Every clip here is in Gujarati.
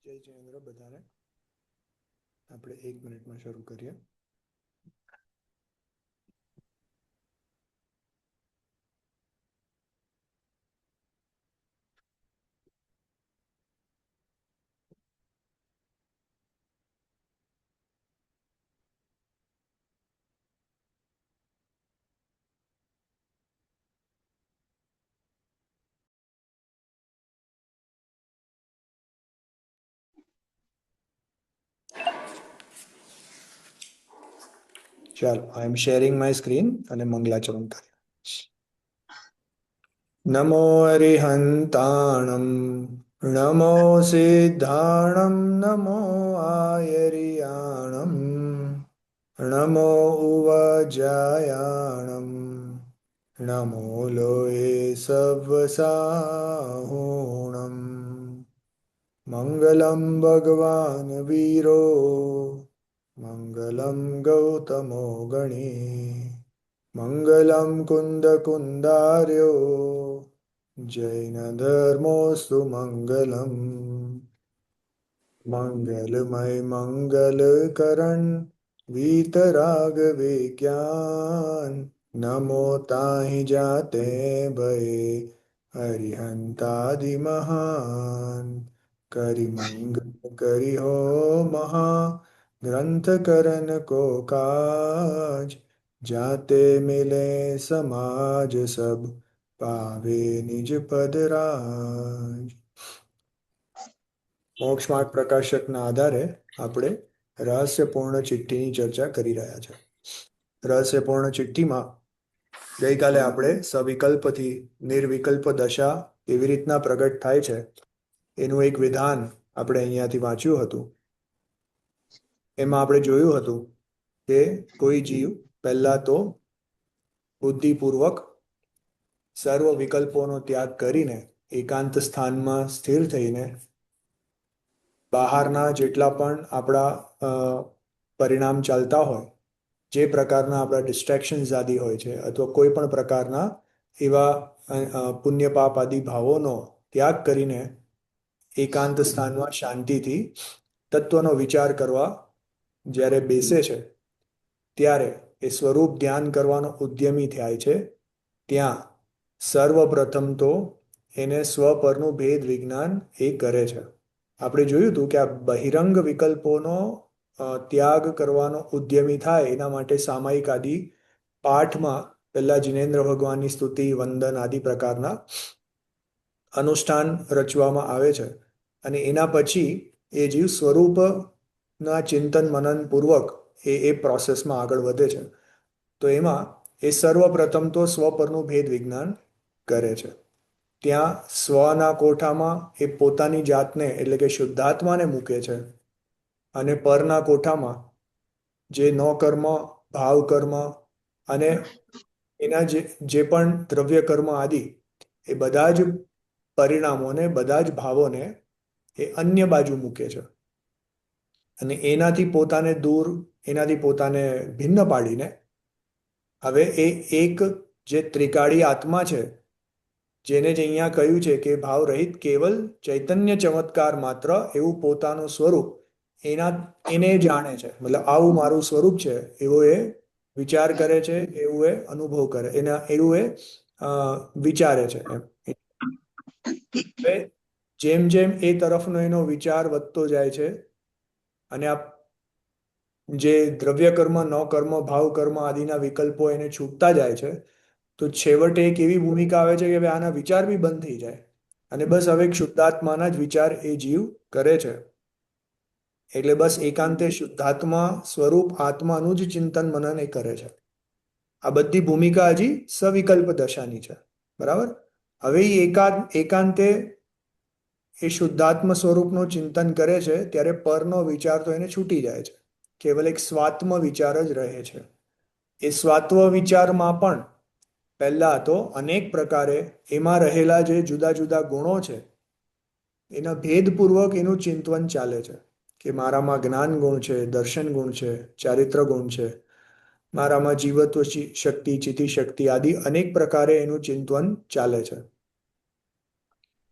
જય જયેન્દ્ર બધાને. આપણે 1 મિનિટમાં શરૂ કરીએ. ચાલો, આઈ એમ શેરિંગ માય સ્ક્રીન અને મંગલાચરણ કરીએ. નમો અરિહંતાણમ, નમો સિદ્ધાણમ, નમો આયરિયાણમ, નમો ઉવજાયાણમ, નમો લોએ સવસાહુણમ. મંગલમ ભગવાન વીરો, મંગલમ ગૌતમો ગણી, મંગલમ કુંદ કુંદાર્યો, જૈન ધર્મોસ્તુ મંગલમ. મંગલમય મંગલકરણ વીતરાગ વિજ્ઞાન, નમો તાહિ જાતે ભયે હરિહંતાદિ મહાન. કરી મંગલ કરી હો મહા ગ્રંથ કરન કો કાજ, જાતે મિલે સમાજ સબ પાવે નિજ પદ રાજ. મોક્ષ માર્ગ પ્રકાશકના આધારે આપણે રહસ્યપૂર્ણ ચિઠ્ઠીની ચર્ચા કરી રહ્યા છે. રહસ્યપૂર્ણ ચિઠ્ઠીમાં ગઈકાલે આપણે સવિકલ્પથી નિર્વિકલ્પ દશા કેવી રીતના પ્રગટ થાય છે એનું એક વિધાન આપણે અહીંયાથી વાંચ્યું હતું. એમાં આપણે જોયું હતું કે કોઈ જીવ પહેલા તો બુદ્ધિપૂર્વક સર્વ વિકલ્પોનો ત્યાગ કરીને એકાંત સ્થાનમાં સ્થિર થઈને બહારના જેટલા પણ આપણા પરિણામ ચાલતા હોય, જે પ્રકારના આપણા ડિસ્ટ્રેક્શન્સ આદિ હોય છે, અથવા કોઈ પણ પ્રકારના એવા પુણ્ય પાપ આદિ ભાવોનો ત્યાગ કરીને એકાંત સ્થાનમાં શાંતિથી તત્વનો વિચાર કરવા જ્યારે બેસે છે, ત્યારે એ સ્વરૂપ ધ્યાન કરવાનો ઉદ્યમી થાય છે. ત્યાં સર્વપ્રથમ તો એને સ્વ પરનું ભેદ વિજ્ઞાન એ કરે છે. આપણે જોયું હતું કે આ બહિરંગ વિકલ્પોનો ત્યાગ કરવાનો ઉદ્યમી થાય એના માટે સામાયિક આદિ પાઠમાં પહેલા જિનેન્દ્ર ભગવાનની સ્તુતિ વંદન આદિ પ્રકારના અનુષ્ઠાન રચવામાં આવે છે, અને એના પછી એ જીવ સ્વરૂપના ચિંતન મનન પૂર્વક એ પ્રોસેસમાં આગળ વધે છે. તો એમાં એ સર્વપ્રથમ તો સ્વ પરનું ભેદ વિજ્ઞાન કરે છે. ત્યાં સ્વના કોઠામાં એ પોતાની જાતને એટલે કે શુદ્ધાત્માને મૂકે છે, અને પરના કોઠામાં જે નો કર્મ, ભાવ કર્મ અને એના જે પણ દ્રવ્ય કર્મ આદિ એ બધા જ પરિણામોને, બધા જ ભાવોને એ અન્ય બાજુ મૂકે છે, અને એનાથી પોતાને દૂર, એનાથી પોતાને ભિન્ન પાડીને હવે એ એક જે ત્રિકાળી આત્મા છે, જેને જ અહીંયા કહ્યું છે કે ભાવ રહિત કેવલ ચૈતન્ય ચમત્કાર માત્ર એવું પોતાનું સ્વરૂપ એના એને જાણે છે. મતલબ આવું મારું સ્વરૂપ છે એવો એ વિચાર કરે છે, એવું એ અનુભવ કરે, એના એવું એ વિચારે છે એમ. હવે જેમ જેમ એ તરફનો એનો વિચાર વધતો જાય છે, અને આ જે દ્રવ્ય કર્મ, ન કર્મ, ભાવ કર્મ આદિના વિકલ્પો એને છૂટતા જાય છે, તો છેવટે એક એવી ભૂમિકા આવે છે કે હવે આના વિચાર બી બંધ થઈ જાય, અને બસ હવે શુદ્ધાત્માના જ વિચાર એ જીવ કરે છે. એટલે બસ એકાંતે શુદ્ધાત્મા સ્વરૂપ આત્માનું જ ચિંતન મનન એ કરે છે. આ બધી ભૂમિકા હજી સવિકલ્પ દશાની છે. બરાબર. હવે એકાંતે એ શુદ્ધાત્મ સ્વરૂપનું ચિંતન કરે છે, ત્યારે પરનો વિચાર તો એને છૂટી જાય છે. કેવલ એક સ્વાત્મ વિચાર જ રહે છે. એ સ્વાત્મ વિચારમાં પણ પહેલા તો અનેક પ્રકારે એમાં રહેલા જે જુદા જુદા ગુણો છે એના ભેદપૂર્વક એનું ચિંતન ચાલે છે, કે મારામાં જ્ઞાન ગુણ છે, દર્શન ગુણ છે, ચારિત્ર ગુણ છે, મારામાં જીવત્વ શક્તિ, ચિતિ શક્તિ આદિ અનેક પ્રકારે એનું ચિંતન ચાલે છે.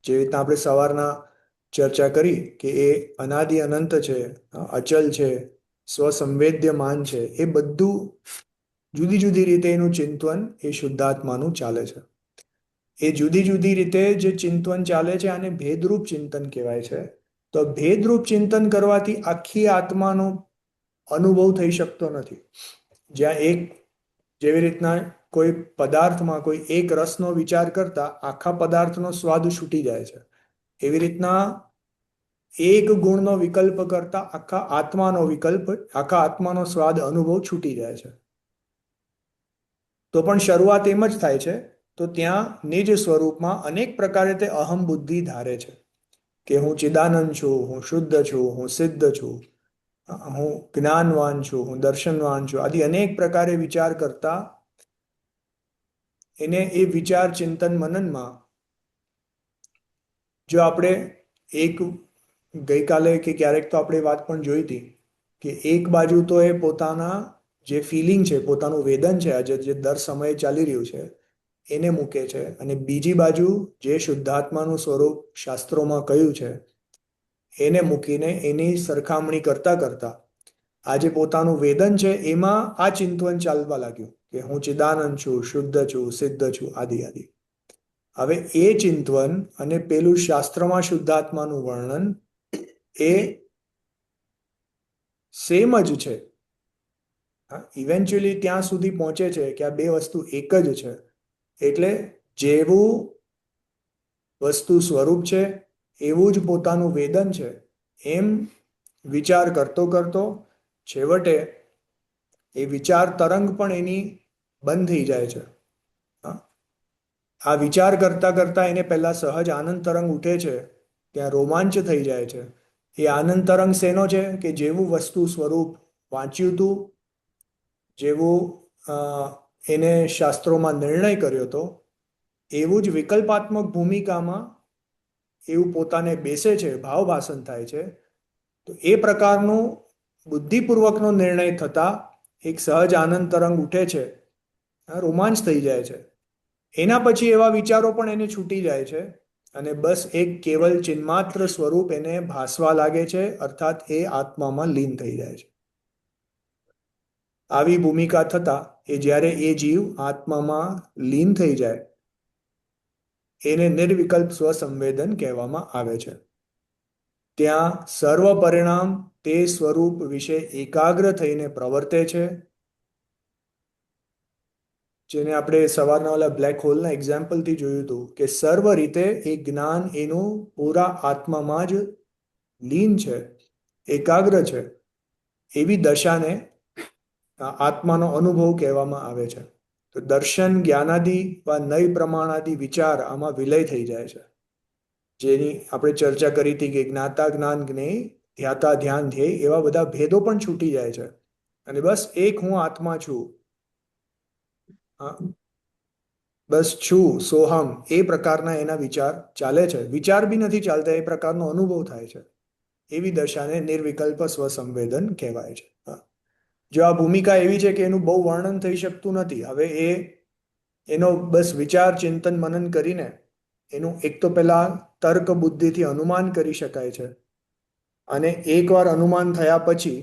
જેવી રીતના આપણે સવારના ચર્ચા કરી કે એ અનાદિ અનંત છે, અચલ છે, સ્વસંવેદ્યમાન છે, એ બધું જુદી જુદી રીતે એનું ચિંતન એ શુદ્ધાત્માનું ચાલે છે. એ જુદી જુદી રીતે જે ચિંતન ચાલે છે આને ભેદરૂપ ચિંતન કહેવાય છે. તો ભેદરૂપ ચિંતન કરવાથી આખી આત્માનો અનુભવ થઈ શકતો નથી. જ્યાં એક જેવી રીતના કોઈ પદાર્થમાં કોઈ એક રસનો વિચાર કરતા આખા પદાર્થનો સ્વાદ છૂટી જાય છે, એવી રીતના એક ગુણનો વિકલ્પ કરતા આખા આત્માનો સ્વાદ અનુભવ છૂટી જાય છે. તો પણ શરૂઆત એમ જ થાય છે. તો ત્યાં નિજ સ્વરૂપમાં અનેક પ્રકારે તે અહમ બુદ્ધિ ધારે છે કે હું ચિદાનંદ છું, હું શુદ્ધ છું, હું સિદ્ધ છું, હું જ્ઞાનવાન છું, હું દર્શનવાન છું, આદિ અનેક પ્રકારે વિચાર કરતા એને એ વિચાર ચિંતન મનનમાં જો આપણે એક ગઈકાલે કે ક્યારેક તો આપણે વાત પણ જોઈ હતી કે એક બાજુ તો એ પોતાના જે ફિલિંગ છે, પોતાનું વેદન છે, આજે જે દર સમયે ચાલી રહ્યું છે એને મૂકે છે, અને બીજી બાજુ જે શુદ્ધાત્માનું સ્વરૂપ શાસ્ત્રોમાં કહ્યું છે એને મૂકીને એની સરખામણી કરતા કરતા આ જે પોતાનું વેદન છે એમાં આ ચિંતન ચાલવા લાગ્યું કે હું ચિદાનંદ છું, શુદ્ધ છું, સિદ્ધ છું, આદિ આદિ. હવે એ ચિંતન અને પેલું શાસ્ત્રમાં શુદ્ધાત્માનું વર્ણન એ સેમ જ છે. ઇવેન્ચ્યુઅલી ત્યાં સુધી પહોંચે છે કે આ બે વસ્તુ એક જ છે. એટલે જેવું વસ્તુ સ્વરૂપ છે એવું જ પોતાનું વેદન છે, એમ વિચાર કરતો કરતો છેવટે એ વિચાર તરંગ પણ એની બંધ થઈ જાય છે. આ વિચાર કરતા કરતા એને પહેલા સહજ આનંદ તરંગ ઉઠે છે, ત્યાં રોમાંચ થઈ જાય છે. એ આનંદ તરંગ શેનો છે કે જેવું વસ્તુ સ્વરૂપ વાંચ્યું હતું, જેવું એને શાસ્ત્રોમાં નિર્ણય કર્યો હતો, એવું જ વિકલ્પાત્મક ભૂમિકામાં એવું પોતાને બેસે છે, ભાવ ભાષણ થાય છે. તો એ પ્રકારનું બુદ્ધિપૂર્વકનો નિર્ણય થતા એક સહજ આનંદ તરંગ ઉઠે છે, રોમાંચ થઈ જાય છે. એના પછી એવા વિચારો પણ એને છૂટી જાય છે અને બસ એક કેવલ ચિન્માત્ર સ્વરૂપ એને ભાસવા લાગે છે, અર્થાત એ આત્મામાં લીન થઈ જાય છે. આવી ભૂમિકા થતા એ જ્યારે એ જીવ આત્મામાં લીન થઈ જાય એને નિર્વિકલ્પ સ્વસંવેદન કહેવામાં આવે છે. ત્યાં સર્વ પરિણામ તે સ્વરૂપ વિશે એકાગ્ર થઈને પ્રવર્તે છે, જેને આપણે સવારના ઓલા બ્લેક હોલના એક્ઝામ્પલથી જોયું હતું કે સર્વ રીતે એ જ્ઞાન એનું પૂરા આત્મામાં જ લીન છે, એકાગ્ર છે. એવી દશાને આત્માનો અનુભવ કહેવામાં આવે છે. તો દર્શન જ્ઞાનાદિ વા નય પ્રમાણાદિ વિચાર આમાં વિલય થઈ જાય છે, જેની આપણે ચર્ચા કરી હતી કે જ્ઞાતા જ્ઞાન જ્ઞેય, ધ્યાતા ધ્યાન ધ્યેય, એવા બધા ભેદો પણ છૂટી જાય છે અને બસ એક હું આત્મા છું, બસ છું સોહમ, એ પ્રકારના એના વિચાર ચાલે છે. વિચાર બી નથી ચાલતા, એ પ્રકારનો અનુભવ થાય છે. એવી દશાને નિર્વિકલ્પ સ્વસંવેદન કહેવાય છે. જો આ ભૂમિકા એવી છે કે એનું બહુ વર્ણન થઈ શકતું નથી. હવે એનો બસ વિચાર ચિંતન મનન કરીને એનું એક તો પેલા તર્ક બુદ્ધિથી અનુમાન કરી શકાય છે, અને એકવાર અનુમાન થયા પછી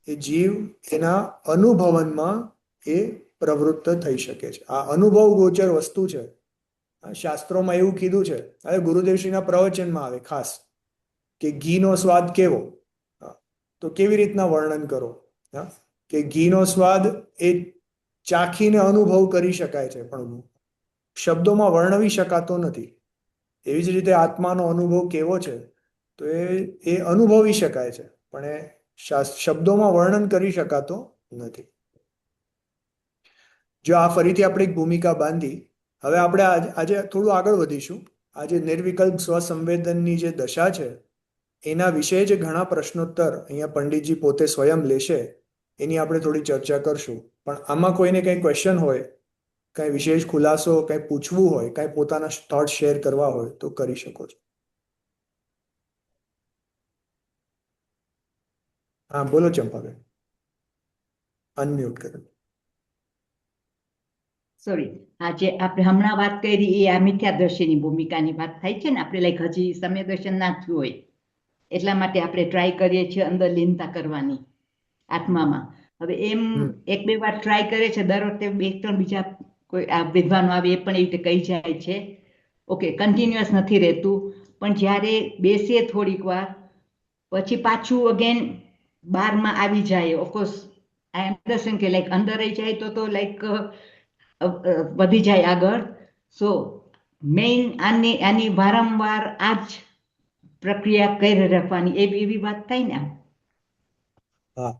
એ જીવ એના અનુભવનમાં એ પ્રવૃત્ત થઈ શકે છે. આ અનુભવ ગોચર વસ્તુ છે. શાસ્ત્રોમાં એવું કીધું છે, હવે ગુરુદેવશ્રીના પ્રવચનમાં આવે ખાસ કે ઘીનો સ્વાદ કેવો, તો કેવી રીતના વર્ણન કરો કે ઘીનો સ્વાદ એ ચાખીને અનુભવ કરી શકાય છે પણ શબ્દોમાં વર્ણવી શકાતો નથી. એવી જ રીતે આત્માનો અનુભવ કેવો છે તો એ અનુભવી શકાય છે, પણ એ શબ્દોમાં વર્ણન કરી શકાતો નથી. જો આ ફરીથી આપણે એક ભૂમિકા બાંધી, હવે આપણે આજે થોડું આગળ વધીશું. આજે નિર્વિકલ્પ સ્વસંવેદનની જે દશા છે એના વિશે જ ઘણા પ્રશ્નોત્તર અહીંયા પંડિતજી પોતે સ્વયં લેશે, એની આપણે થોડી ચર્ચા કરશું. પણ આમાં કોઈને કંઈ ક્વેશ્ચન હોય, કાંઈ વિશેષ ખુલાસો, કાંઈ પૂછવું હોય, કાંઈ પોતાના થોટ શેર કરવા હોય તો કરી શકો છો. હા બોલો ચંપાબેન, અનમ્યુટ કરો. સોરી, આજે આપણે હમણાં વાત કરી એ આ મિથ્યા દ્રશ્યની ભૂમિકાની વાત થાય છે ને, આપણે લાઈક હજી સમ્ય દર્શન ના થયું હોય એટલા માટે આપણે ટ્રાય કરીએ છીએ અંદર લીનતા કરવાની આત્મામાં. હવે એમ એક બે વાર ટ્રાય કરે છે, દર વખતે બે ત્રણ બીજા કોઈ આ વિદ્વાનો આવે એ પણ એવી રીતે કહી જાય છે. ઓકે, કન્ટિન્યુઅસ નથી રહેતું, પણ જ્યારે બેસીએ થોડીક વાર પછી પાછું અગેન બારમાં આવી જાય. ઓફકોર્સ આઈ અન્ડરસ્ટેન્ડ કે લાઈક અંદર રહી જાય તો લાઈક વધી જાય આગળ. સો મેઇન આની વારંવાર આ જ પ્રક્રિયા કરી રાખવાની એવી વાત થાય ને. હા,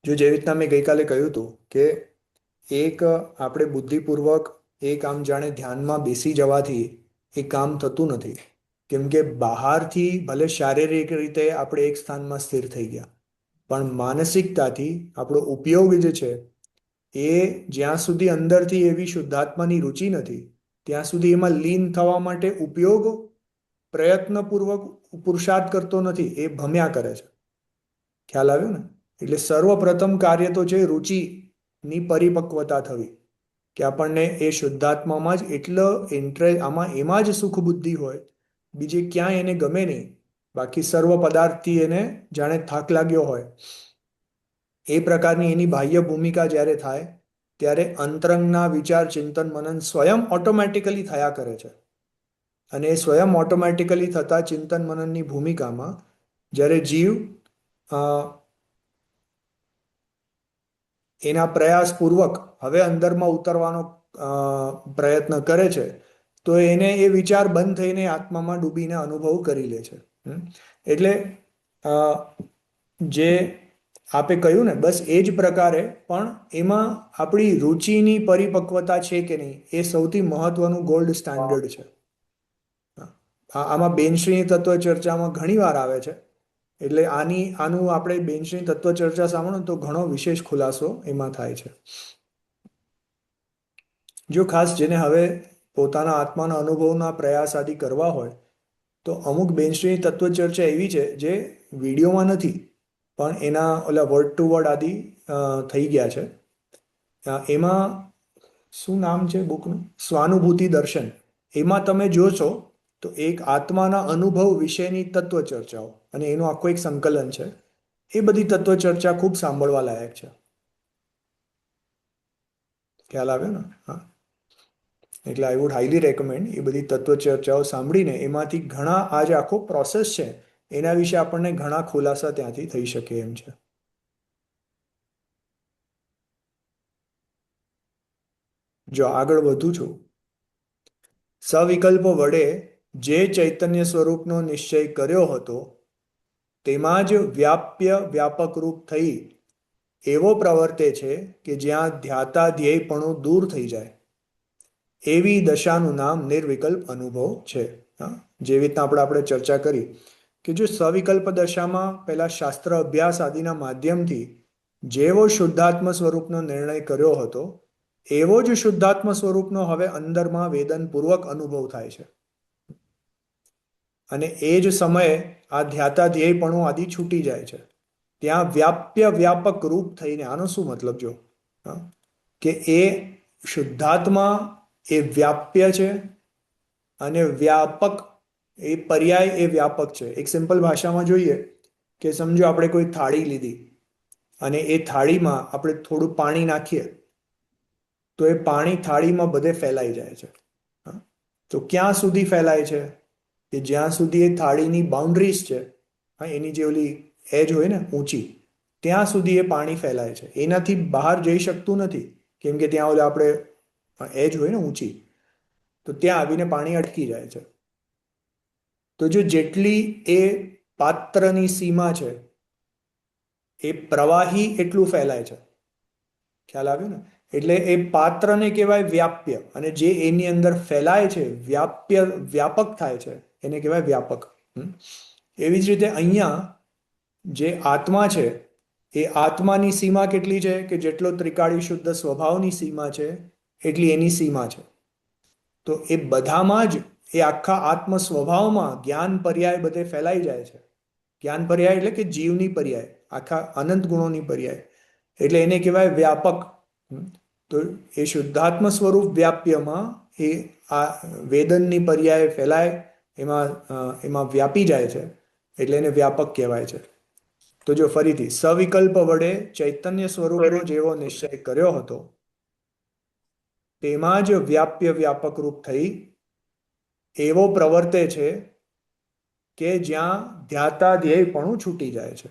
જો જેવી રીતના મેં ગઈકાલે કહ્યું હતું કે એક આપણે બુદ્ધિપૂર્વક એ કામ જાણે ધ્યાનમાં બેસી જવાથી એ કામ થતું નથી. કેમ કે બહારથી ભલે શારીરિક રીતે આપણે એક સ્થાનમાં સ્થિર થઈ ગયા, પણ માનસિકતાથી આપણો ઉપયોગ જે છે એ જ્યાં સુધી અંદરથી એવી શુદ્ધાત્માની રુચિ નથી ત્યાં સુધી એમાં લીન થવા માટે ઉપયોગ પ્રયત્નપૂર્વક પુરુષાર્થ કરતો નથી, એ ભમ્યા કરે છે. ખ્યાલ આવ્યો ને? એટલે સર્વપ્રથમ કાર્ય તો છે રુચિની પરિપક્વતા થવી, કે આપણને એ શુદ્ધાત્મામાં જ એટલો ઇન્ટરેસ્ટ, એમાં જ સુખ બુદ્ધિ હોય, બીજે ક્યાંય એને ગમે નહીં. બાકી સર્વ પદાર્થથી એને જાણે થાક લાગ્યો હોય. એ પ્રકારની એની બાહ્ય ભૂમિકા જ્યારે થાય ત્યારે અંતરંગના વિચાર, ચિંતન, મનન સ્વયં ઓટોમેટિકલી થયા કરે છે. અને એ સ્વયં ઓટોમેટિકલી થતા ચિંતન મનનની ભૂમિકામાં જ્યારે જીવ એના પ્રયાસપૂર્વક હવે અંદરમાં ઉતરવાનો પ્રયત્ન કરે છે, તો એને એ વિચાર બંધ થઈને આત્મામાં ડૂબીને અનુભવ કરી લે છે. એટલે જે આપે કહ્યું ને, બસ એ જ પ્રકારે પણ એમાં આપણી રુચિની પરિપક્વતા છે કે નહીં, એ સૌથી મહત્વનું ગોલ્ડ સ્ટાન્ડર્ડ છે. આમાં બેનશ્રીની તત્વ ચર્ચામાં ઘણી વાર આવે છે. એટલે આનું આપણે બેનશ્રીની તત્વ ચર્ચા સાંભળો તો ઘણો વિશેષ ખુલાસો એમાં થાય છે. જો ખાસ જેને હવે પોતાના આત્માના અનુભવના પ્રયાસ આદિ કરવા હોય તો અમુક બેનશ્રીની તત્વ ચર્ચા એવી છે જે વિડીયોમાં નથી, પણ એના ઓલા વર્ડ ટુ વર્ડ આદિ થઈ ગયા છે. એમાં શું નામ છે બુકનું? સ્વાનુભૂતિ દર્શન. એમાં તમે જોશો તો એક આત્માના અનુભવ વિશેની તત્વ ચર્ચાઓ, અને એનું આખું એક સંકલન છે. એ બધી તત્વ ચર્ચા ખૂબ સાંભળવા લાયક છે. ખ્યાલ આવ્યો ને? હા, એટલે આઈ વુડ હાઈલી રેકમેન્ડ એ બધી તત્વ ચર્ચાઓ સાંભળીને એમાંથી ઘણા આ જે આખો પ્રોસેસ છે એના વિશે આપણને ઘણા ખુલાસા ત્યાંથી થઈ શકે એમ છે. જો આગળ વધું છું, સવિકલ્પ વડે જે ચૈતન્ય સ્વરૂપનો નિશ્ચય કર્યો હતો તેમાં જ વ્યાપક રૂપ થઈ એવો પ્રવર્તે છે કે જ્યાં ધ્યાતા ધ્યેયપણું દૂર થઈ જાય એવી દશાનું નામ નિર્વિકલ્પ અનુભવ છે. જેવી રીતના આપણે ચર્ચા કરી કે જો સવિકલ્પ દશામાં પહેલા શાસ્ત્ર અભ્યાસ આદિના માધ્યમથી જેવો શુદ્ધાત્મ સ્વરૂપનો નિર્ણય કર્યો હતો એવો જ શુદ્ધાત્મ સ્વરૂપનો હવે અંદરમાં વેદનપૂર્વક અનુભવ થાય છે. અને એ જ સમયે આ ધ્યાતા ધ્યેયપણું આદિ છૂટી જાય છે. ત્યાં વ્યાપક રૂપ થઈને, આનો શું મતલબ? જો કે એ શુદ્ધાત્મા એ વ્યાપ્ય છે અને વ્યાપક એ પર્યાય એ વ્યાપક છે. એક સિમ્પલ ભાષામાં જોઈએ કે સમજો આપણે કોઈ થાળી લીધી અને એ થાળીમાં આપણે થોડું પાણી નાખીએ તો એ પાણી થાળીમાં બધે ફેલાઈ જાય છે. તો ક્યાં સુધી ફેલાય છે? કે જ્યાં સુધી એ થાળીની બાઉન્ડ્રીઝ છે, એની જે ઓલી એજ હોય ને ઊંચી, ત્યાં સુધી એ પાણી ફેલાય છે. એનાથી બહાર જઈ શકતું નથી, કેમ કે ત્યાં ઓલા આપણે એજ હોય ને ઊંચી, તો ત્યાં આવીને પાણી અટકી જાય છે. તો જો જેટલી એ પાત્રની સીમા છે એ પ્રવાહી એટલું ફેલાય છે. ખ્યાલ આવ્યો ને? એટલે એ પાત્રને કહેવાય વ્યાપ્ય, અને જે એની અંદર ફેલાય છે વ્યાપક થાય છે એને કહેવાય વ્યાપક. એવી જ રીતે અહીંયા જે આત્મા છે એ આત્માની સીમા કેટલી છે? કે જેટલો ત્રિકાળી શુદ્ધ સ્વભાવની સીમા છે એટલી એની સીમા છે. તો એ બધામાં જ એ આખા આત્મ સ્વભાવમાં જ્ઞાન પર્યાય બધે ફેલાઈ જાય છે. જ્ઞાન પર્યાય એટલે કે જીવની પર્યાય, આખા અનંત ગુણોની પર્યાય, એટલે એને કહેવાય વ્યાપક. તો એ શુદ્ધાત્મ સ્વરૂપ વ્યાપ્યમાં એ આ વેદનની પર્યાય ફેલાય, એમાં વ્યાપી જાય છે. એટલે એને વ્યાપક કહેવાય છે. તો જો ફરીથી સવિકલ્પ વડે ચૈતન્ય સ્વરૂપનો જેવો નિશ્ચય કર્યો હતો તેમાં જ વ્યાપ્ય વ્યાપક રૂપ થઈ એવો પ્રવર્તે છે કે જ્યાં ધ્યાતા ધ્યેયપણું છૂટી જાય છે.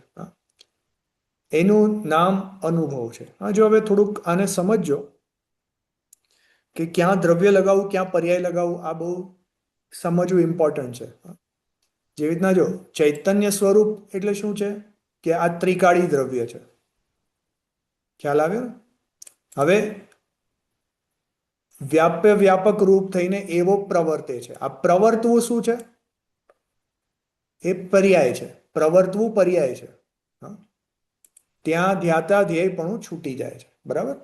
એનું નામ અનુભવ છે. જો હવે થોડુંક આને સમજજો કે ક્યાં દ્રવ્ય લગાવવું, ક્યાં પર્યાય લગાવવું, આ બહુ સમજવું ઇમ્પોર્ટન્ટ છે. જેવી રીતના જો ચૈતન્ય સ્વરૂપ એટલે શું છે કે આ ત્રિકાળી દ્રવ્ય છે. ખ્યાલ આવ્યો ને? હવે વ્યાપ્ય વ્યાપક રૂપ થઈને એવો પ્રવર્તે છે. આ પ્રવર્તવું શું છે? એ પર્યાય છે. પ્રવર્તવું પર્યાય છે. ત્યાં ધ્યાતા ધ્યેયપણું છૂટી જાય છે. બરાબર?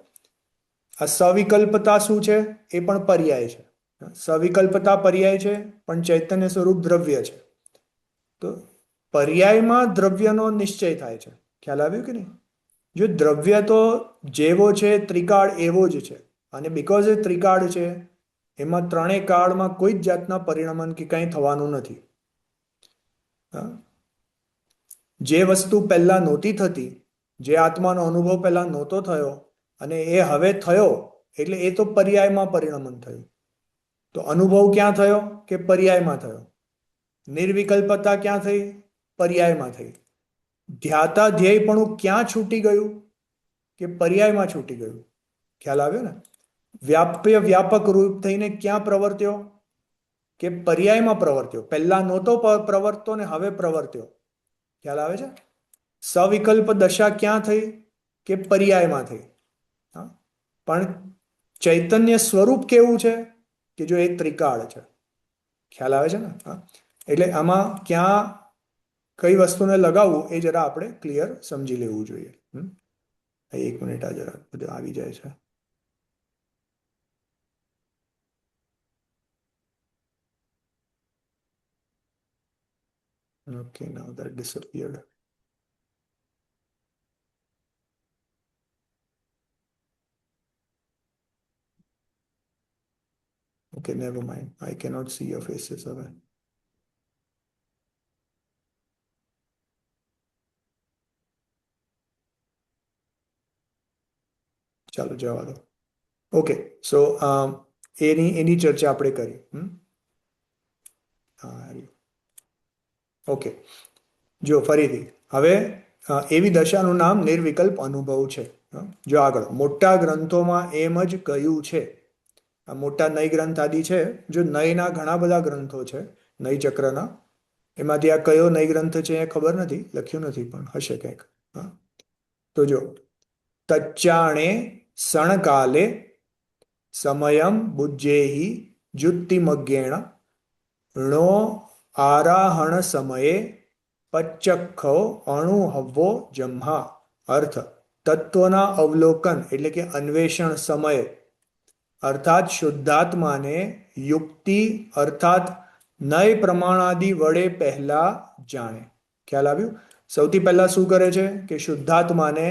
આ સવિકલ્પતા શું છે? એ પણ પર્યાય છે. સવિકલ્પતા પર્યાય છે, પણ ચૈતન્ય સ્વરૂપ દ્રવ્ય છે. તો પર્યાયમાં દ્રવ્યનો નિશ્ચય થાય છે. ખ્યાલ આવ્યું કે નહીં? જો દ્રવ્ય તો જેવો છે ત્રિકાળ એવો જ છે, અને બીકોઝ એ ત્રિકાળ છે એમાં ત્રણેય કાળમાં કોઈ જ જાતના પરિણમન કે કંઈ થવાનું નથી. જે વસ્તુ પહેલા નહોતી થતી, જે આત્માનો અનુભવ પહેલા નહોતો થયો અને એ હવે થયો, એટલે એ તો પર્યાયમાં પરિણમન થયું. તો અનુભવ ક્યાં થયો? કે પર્યાયમાં થયો. નિર્વિકલ્પતા ક્યાં થઈ? પર્યાયમાં થઈ. ધ્યાતા ધ્યેયપણું ક્યાં છૂટી ગયું? કે પર્યાયમાં છૂટી ગયું. ખ્યાલ આવ્યો ને? વ્યાપ્ય વ્યાપક રૂપ થઈને ક્યાં પ્રવર્ત્યો? કે પર્યાયમાં પ્રવર્ત્યો. પહેલા નહોતો પ્રવર્તતો ને હવે પ્રવર્ત્યો. ખ્યાલ આવે છે? સવિકલ્પ દશા ક્યાં થઈ? કે પર્યાયમાં થઈ. પણ ચૈતન્ય સ્વરૂપ કેવું છે? કે જો એ ત્રિકાળ છે. ખ્યાલ આવે છે ને? એટલે આમાં ક્યાં કઈ વસ્તુને લગાવવું એ જરા આપણે ક્લિયર સમજી લેવું જોઈએ. 1 મિનિટ, આ જરા બધું આવી જાય છે. Okay, now that disappeared. Okay, never mind. I cannot see your faces હવે. ચાલો જવા દો. ઓકે, સો એની ચર્ચા આપણે કરી. ઓકે, જો ફરીથી હવે એવી દશાનું નામ નિર્વિકલ્પ અનુભવ છે. જો આગળ મોટા ગ્રંથોમાં એમ જ કહ્યું છે. આ મોટા નય ગ્રંથ આદિ છે. જો નયના ઘણા બધા ગ્રંથો છે, નય ચક્રના. એમાંથી આ કયો નય ગ્રંથ છે એ ખબર નથી, લખ્યું નથી, પણ હશે કંઈક. તો જો તચ્ચાણે સણકાલે સમયમ બુજ્જેહી જુત્તિમજ્ઞેણ ણો આરાહણ સમયે પચ્ચખો અણુહવ્વો જમ્હા. અર્થ તત્વના અવલોકન એટલે કે અન્વેષણ સમયે અર્થાત શુદ્ધાત્માને યુક્તિ અર્થાત નય પ્રમાણાદિ વડે પહેલા જાણે. ખ્યાલ આવ્યું? સૌથી પહેલા શું કરે છે કે શુદ્ધાત્માને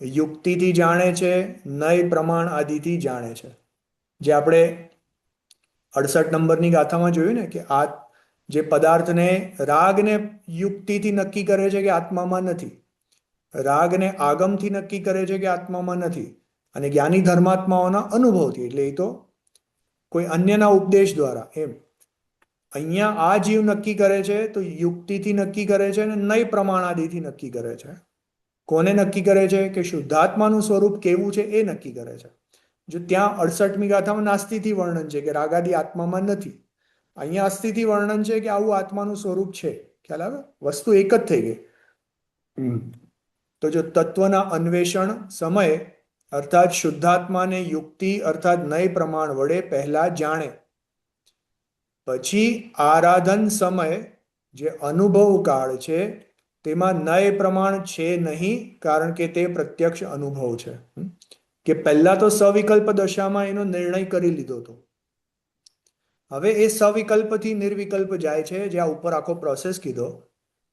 યુક્તિથી જાણે છે, નય પ્રમાણ આદિથી જાણે છે. જે આપણે 68 નંબરની ગાથામાં જોયું ને કે આ જે પદાર્થને રાગને યુક્તિથી નક્કી કરે છે કે આત્મામાં નથી, રાગને આગમથી નક્કી કરે છે કે આત્મામાં નથી, અને જ્ઞાની ધર્માત્માઓના અનુભવથી, એટલે એ તો કોઈ અન્યના ઉપદેશ દ્વારા. એમ અહીંયા આ જીવ નક્કી કરે છે તો યુક્તિથી નક્કી કરે છે અને નય પ્રમાણાદિથી નક્કી કરે છે. કોને નક્કી કરે છે? કે શુદ્ધાત્માનું સ્વરૂપ કેવું છે એ નક્કી કરે છે. જો ત્યાં 68મી ગાથામાં નાસ્તિથી વર્ણન છે કે રાગાદિ આત્મામાં નથી, અહીંયા અસ્થિથી વર્ણન છે કે આવું આત્માનું સ્વરૂપ છે. ખ્યાલ આવે? વસ્તુ એક જ થઈ ગઈ. તો જો તત્વના અન્વેષણ સમયે અર્થાત શુદ્ધાત્માને યુક્તિ અર્થાત નય પ્રમાણ વડે પહેલા જાણે, પછી આરાધન સમય જે અનુભવ કાળ છે તેમાં નય પ્રમાણ છે નહીં, કારણ કે તે પ્રત્યક્ષ અનુભવ છે. કે પહેલા તો સવિકલ્પ દશામાં એનો નિર્ણય કરી લીધો હતો. હવે એ સવિકલ્પથી નિર્વિકલ્પ જાય છે, જે આ ઉપર આખો પ્રોસેસ કીધો.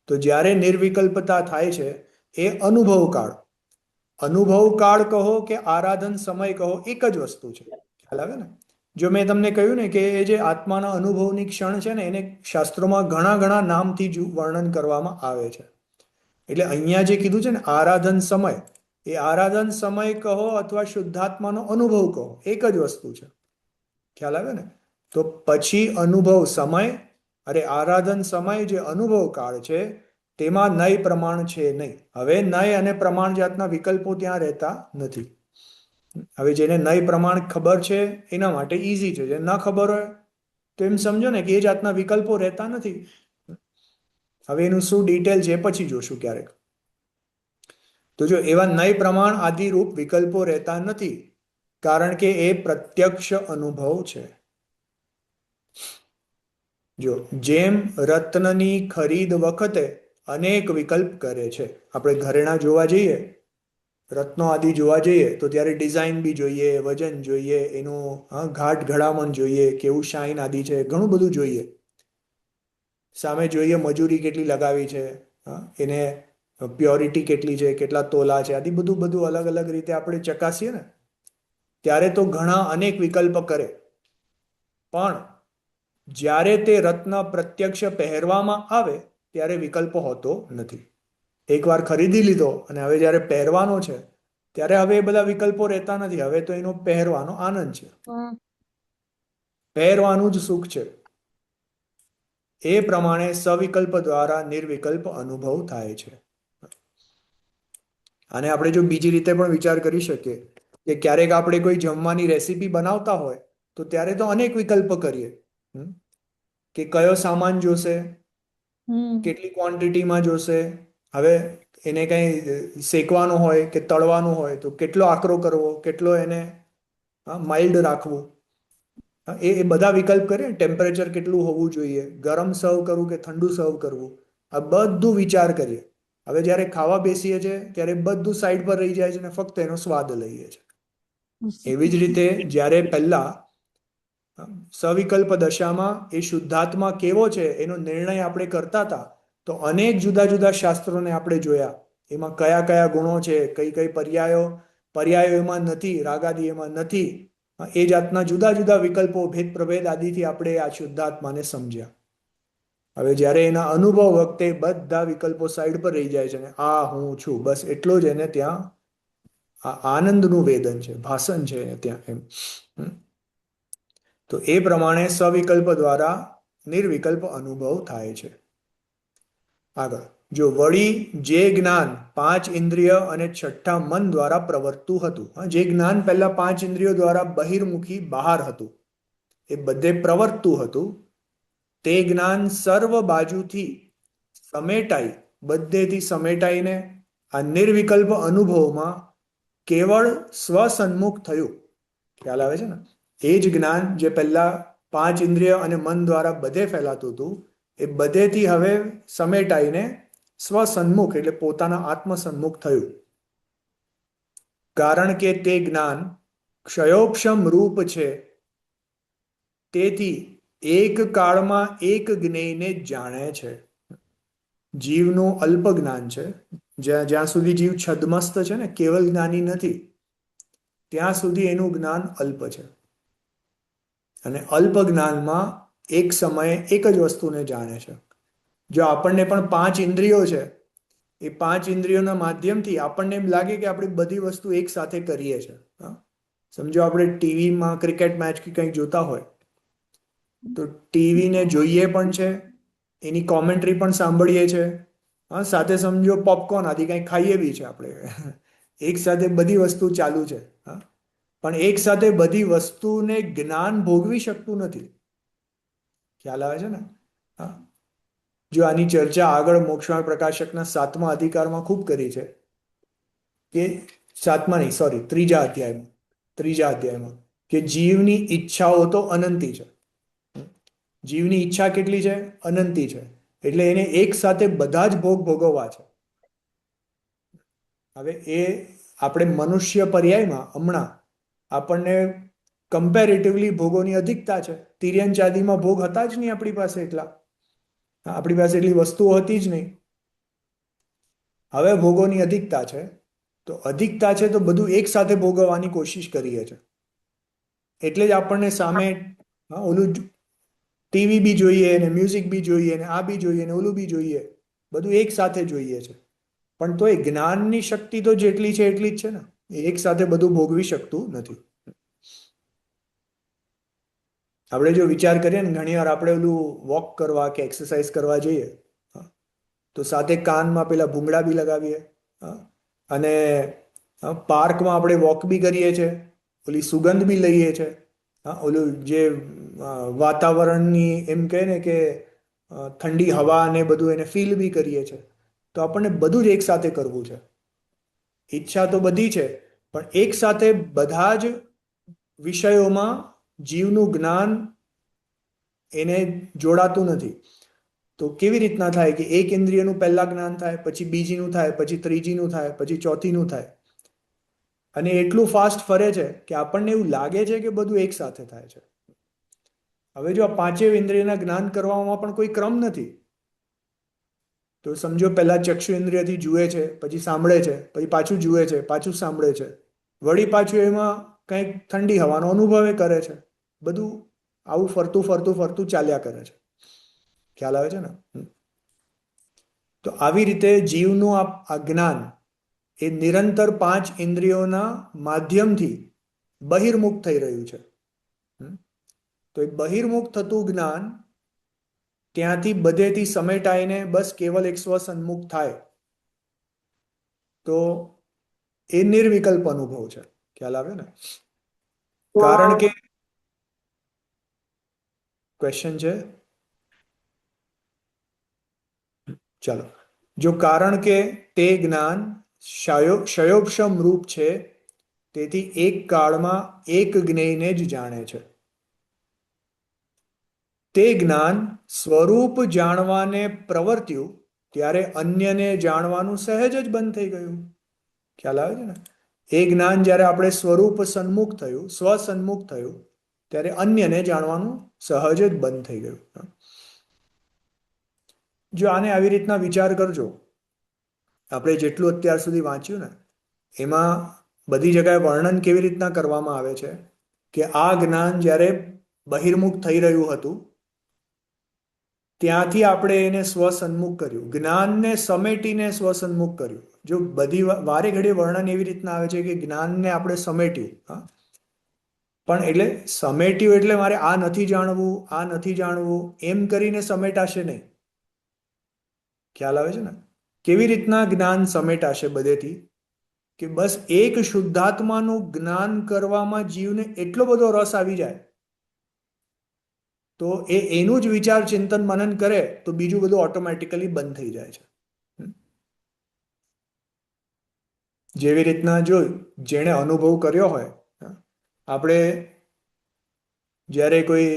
તો જ્યારે નિર્વિકલ્પતા થાય છે એ અનુભવ કાળ, અનુભવ કાળ કહો કે આરાધન સમય કહો, એક જ વસ્તુ છે. ખ્યાલ આવે ને? જો મેં તમને કહ્યું ને કે એ જે આત્માના અનુભવની ક્ષણ છે ને એને શાસ્ત્રોમાં ઘણા ઘણા નામથી વર્ણન કરવામાં આવે છે. એટલે અહીંયા જે કીધું છે ને આરાધન સમય, એ આરાધન સમય કહો અથવા શુદ્ધાત્માનો અનુભવ કહો, એક જ વસ્તુ છે. ખ્યાલ આવે ને? તો પછી અનુભવ સમય, અરે આરાધન સમય જે અનુભવ કાળ છે તેમાં નય પ્રમાણ છે નહીં. હવે નય અને પ્રમાણ જાતના વિકલ્પો ત્યાં રહેતા નથી. હવે જેને નય પ્રમાણ ખબર છે એના માટે ઈઝી છે. જે ન ખબર હોય તો એમ સમજો ને કે એ જાતના વિકલ્પો રહેતા નથી. હવે એનું શું ડિટેલ છે પછી જોશું ક્યારેક. તો જો એવા નય પ્રમાણ આદિરૂપ વિકલ્પો રહેતા નથી, કારણ કે એ પ્રત્યક્ષ અનુભવ છે. જો જેમ રત્નની ખરીદ વખતે અનેક વિકલ્પ કરે છે. આપણે ઘરેણાં જોવા જઈએ, રત્નો આદિ જોવા જઈએ તો ત્યારે ડિઝાઇન બી જોઈએ, વજન જોઈએ, એનું ઘાટ ઘડામણ જોઈએ, કેવું શાઇન આદિ છે, ઘણું બધું જોઈએ. સામે જોઈએ મજૂરી કેટલી લગાવી છે, એને પ્યોરિટી કેટલી છે, કેટલા તોલા છે, આદિ બધું બધું અલગ અલગ રીતે આપણે ચકાસીએ ને ત્યારે તો ઘણા અનેક વિકલ્પ કરે. પણ જ્યારે તે રત્ન પ્રત્યક્ષ પહેરવામાં આવે ત્યારે વિકલ્પ હોતો નથી. એકવાર ખરીદી લીધો અને હવે જ્યારે પહેરવાનો છે ત્યારે હવે એ બધા વિકલ્પો રહેતા નથી. હવે તો એનો પહેરવાનો આનંદ છે, પહેરવાનું જ સુખ છે. એ પ્રમાણે સવિકલ્પ દ્વારા નિર્વિકલ્પ અનુભવ થાય છે. અને આપણે જો બીજી રીતે પણ વિચાર કરી શકીએ કે ક્યારેક આપણે કોઈ જમવાની રેસીપી બનાવતા હોય તો ત્યારે તો અનેક વિકલ્પ કરીએ. કે કયો સામાન જોશે, કેટલી ક્વોન્ટિટીમાં જોશે. હવે એને કંઈ શેકવાનું હોય કે તળવાનું હોય તો કેટલો આકરો કરવો, કેટલો એને માઇલ્ડ રાખવું, એ બધા વિકલ્પ કરીએ. ટેમ્પરેચર કેટલું હોવું જોઈએ, ગરમ સર્વ કરવું કે ઠંડુ સર્વ કરવું, આ બધું વિચાર કરીએ. હવે જ્યારે ખાવા બેસીએ છીએ ત્યારે બધું સાઈડ પર રહી જાય છે અને ફક્ત એનો સ્વાદ લઈએ છીએ. એવી જ રીતે જ્યારે પહેલા સવિકલ્પ દશામાં એ શુદ્ધાત્મા કેવો છે એનો નિર્ણય આપણે કરતા હતા તો અનેક જુદા જુદા શાસ્ત્રોને આપણે જોયા. એમાં કયા કયા ગુણો છે, કઈ કઈ પર્યાયો એમાં નથી, રાગાદી એમાં નથી, એ જાતના જુદા જુદા વિકલ્પો ભેદ પ્રભેદ આદિથી આપણે આ શુદ્ધાત્માને સમજ્યા. હવે જ્યારે એના અનુભવ વખતે બધા વિકલ્પો સાઈડ પર રહી જાય છે ને આ હું છું, બસ એટલો જ એને ત્યાં આ આનંદનું વેદન છે, ભાષણ છે ત્યાં એમ. તો એ પ્રમાણે સવિકલ્પ દ્વારા નિર્વિકલ્પ અનુભવ થાય છે. આગળ જો વળી જે જ્ઞાન પાંચ ઇન્દ્રિય અને છઠ્ઠા મન દ્વારા પ્રવર્તતું હતું, જે જ્ઞાન પહેલા પાંચ ઇન્દ્રિયો દ્વારા બહિર્મુખી બહાર હતું, એ બધે પ્રવર્તતું હતું, તે જ્ઞાન સર્વ બાજુથી સમેટાઈ, બધેથી સમેટાઈને આ નિર્વિકલ્પ અનુભવમાં કેવળ સ્વસન્મુખ થયું. ખ્યાલ આવે છે ને? એ જ જ્ઞાન જે પહેલા પાંચ ઇન્દ્રિય અને મન દ્વારા બધે ફેલાતું હતું એ બધેથી હવે સમેટાઈને સ્વસન્મુખ એટલે પોતાના આત્મસન્મુખ થયું. કારણ કે તે જ્ઞાન ક્ષયોક્ષમ રૂપ છે, તેથી એક કાળમાં એક જ્ઞેયને જ જાણે છે. જીવનું અલ્પ જ્ઞાન છે. જ્યાં સુધી જીવ છદ્મસ્ત છે ને, કેવલ જ્ઞાની નથી, ત્યાં સુધી એનું જ્ઞાન અલ્પ છે. અને અલ્પ જ્ઞાનમાં એક સમયે એક જ વસ્તુને જાણે છે. જો આપણને પણ પાંચ ઇન્દ્રિયો છે, એ પાંચ ઇન્દ્રિયોના માધ્યમથી આપણને એમ લાગે કે આપણે બધી વસ્તુ એક સાથે કરીએ છીએ. સમજો આપણે ટીવીમાં ક્રિકેટ મેચ કે કંઈક જોતા હોય તો ટીવીને જોઈએ પણ છે, એની કોમેન્ટ્રી પણ સાંભળીએ છીએ, સાથે સમજો પોપકોર્ન આદિ કંઈ ખાઈએ બી છે આપણે. એક સાથે બધી વસ્તુ ચાલુ છે. પણ એક સાથે બધી વસ્તુને જ્ઞાન ભોગવી શકતું નથી. ખ્યાલ આવે છે ને? હા, જો આની ચર્ચા આગળ મોક્ષમાર્ગ પ્રકાશકના 7મા અધિકારમાં ખૂબ કરી છે કે 7મા નહીં, સોરી, 3જા અધ્યાયમાં કે જીવની ઈચ્છાઓ તો અનંતી છે. જીવની ઈચ્છા કેટલી છે? અનંતી છે. એટલે એને એક સાથે બધા જ ભોગ ભોગવવા છે. હવે એ આપણે મનુષ્ય પર્યાયમાં હમણાં આપણને કમ્પેરેટિવલી ભોગોની અધિકતા છે. તિર્યન ચાદીમાં ભોગ હતા જ નહીં આપણી પાસે એટલા. આપણી પાસે એટલી વસ્તુઓ હતી જ નહીં. હવે ભોગોની અધિકતા છે. તો અધિકતા છે તો બધું એક સાથે ભોગવવાની કોશિશ કરીએ છીએ. એટલે જ આપણને સામે ઓલું ટીવી બી જોઈએ ને મ્યુઝિક બી જોઈએ ને આ બી જોઈએ ને ઓલું બી જોઈએ, બધું એક સાથે જોઈએ છે. પણ તો એ જ્ઞાનની શક્તિ તો જેટલી છે એટલી જ છે ને, એ એક સાથે બધું ભોગવી શકતું નથી. આપણે જો વિચાર કરીએ ને, ઘણી વાર આપણે ઓલું વોક કરવા કે એક્સરસાઇઝ કરવા જઈએ, તો સાથે કાનમાં પેલા ભૂંગળા બી લગાવીએ, અને પાર્કમાં આપણે વોક બી કરીએ છીએ, ઓલી સુગંધ બી લઈએ છીએ, ઓલું જે વાતાવરણની એમ કહે ને કે ઠંડી હવા ને બધું એને ફીલ બી કરીએ છીએ. તો આપણને બધું જ એક સાથે કરવું છે. ઈચ્છા તો બધી છે, પણ એક સાથે બધા જ વિષયોમાં જીવનું જ્ઞાન એને જોડાતું નથી. તો કેવી રીતના થાય કે એક ઇન્દ્રિયનું પહેલા જ્ઞાન થાય, પછી બીજીનું થાય, પછી ત્રીજીનું થાય, પછી ચોથીનું થાય, અને એટલું ફાસ્ટ ફરે છે કે આપણને એવું લાગે છે કે બધું એક સાથે થાય છે. હવે જો આ પાંચેય ઇન્દ્રિયના જ્ઞાન કરવામાં પણ કોઈ ક્રમ નથી. તો સમજો પહેલા ચક્ષુ ઇન્દ્રિયથી જુએ છે, પછી સાંભળે છે, પછી પાછું જુએ છે, પાછું સાંભળે છે, વળી પાછું એમાં કંઈક ઠંડી હવાનો અનુભવ કરે છે. બધું આવું ફરતું ફરતું ફરતું ચાલ્યા કરે છે. ખ્યાલ આવે છે ને? તો આવી રીતે જીવનું આ જ્ઞાન એ નિરંતર પાંચ ઇન્દ્રિયોના માધ્યમથી બહિર્મુખ થઈ રહ્યું છે. તો એ બહિર્મુખ થતું જ્ઞાન ત્યાંથી બધેથી સમેટાઈને બસ કેવલ એક સ્વસન્મુખ થાય, તો એ નિર્વિકલ્પ અનુભવ છે. ખ્યાલ આવે ને? કારણ કે ક્વેશ્ચન છે, ચાલો, જો કારણ કે તે જ્ઞાન ક્ષયોક્ષમ રૂપ છે, તેથી એક કાળમાં એક જ્ઞેયને જ જાણે છે. તે જ્ઞાન સ્વરૂપ જાણવાને પ્રવર્ત્યું ત્યારે અન્યને જાણવાનું સહેજ જ બંધ થઈ ગયું. ખ્યાલ આવે છે ને? એ જ્ઞાન જ્યારે આપણે સ્વરૂપ સન્મુખ થયું, સ્વસન્મુખ થયું, ત્યારે અન્યને જાણવાનું સહજ જ બંધ થઈ ગયું. જો આને આવી રીતના વિચાર કરજો, આપણે જેટલું અત્યાર સુધી વાંચ્યું ને, એમાં બધી જગ્યાએ વર્ણન કેવી રીતના કરવામાં આવે છે કે આ જ્ઞાન જ્યારે બહિર્મુખ થઈ રહ્યું હતું, ત્યાંથી આપણે એને સ્વસન્મુખ કર્યું, જ્ઞાનને સમેટીને સ્વસન્મુખ કર્યું. જો બધી વારે ઘડીએ વર્ણન એવી રીતના આવે છે કે જ્ઞાનને આપણે સમેટ્યું, હા, પણ એટલે સમેટ્યું એટલે મારે આ નથી જાણવું, આ નથી જાણવું એમ કરીને સમેટાશે નહીં. ખ્યાલ આવે છે ને? કેવી રીતના જ્ઞાન સમેટાશે બધેથી? કે બસ એક શુદ્ધાત્માનું જ્ઞાન કરવામાં જીવને એટલો બધો રસ આવી જાય, તો એનું જ વિચાર ચિંતન મનન કરે તો બીજું બધું ઓટોમેટિકલી બંધ થઈ જાય છે. જેવી રીતના જો જેણે અનુભવ કર્યો હોય, આપણે જ્યારે કોઈ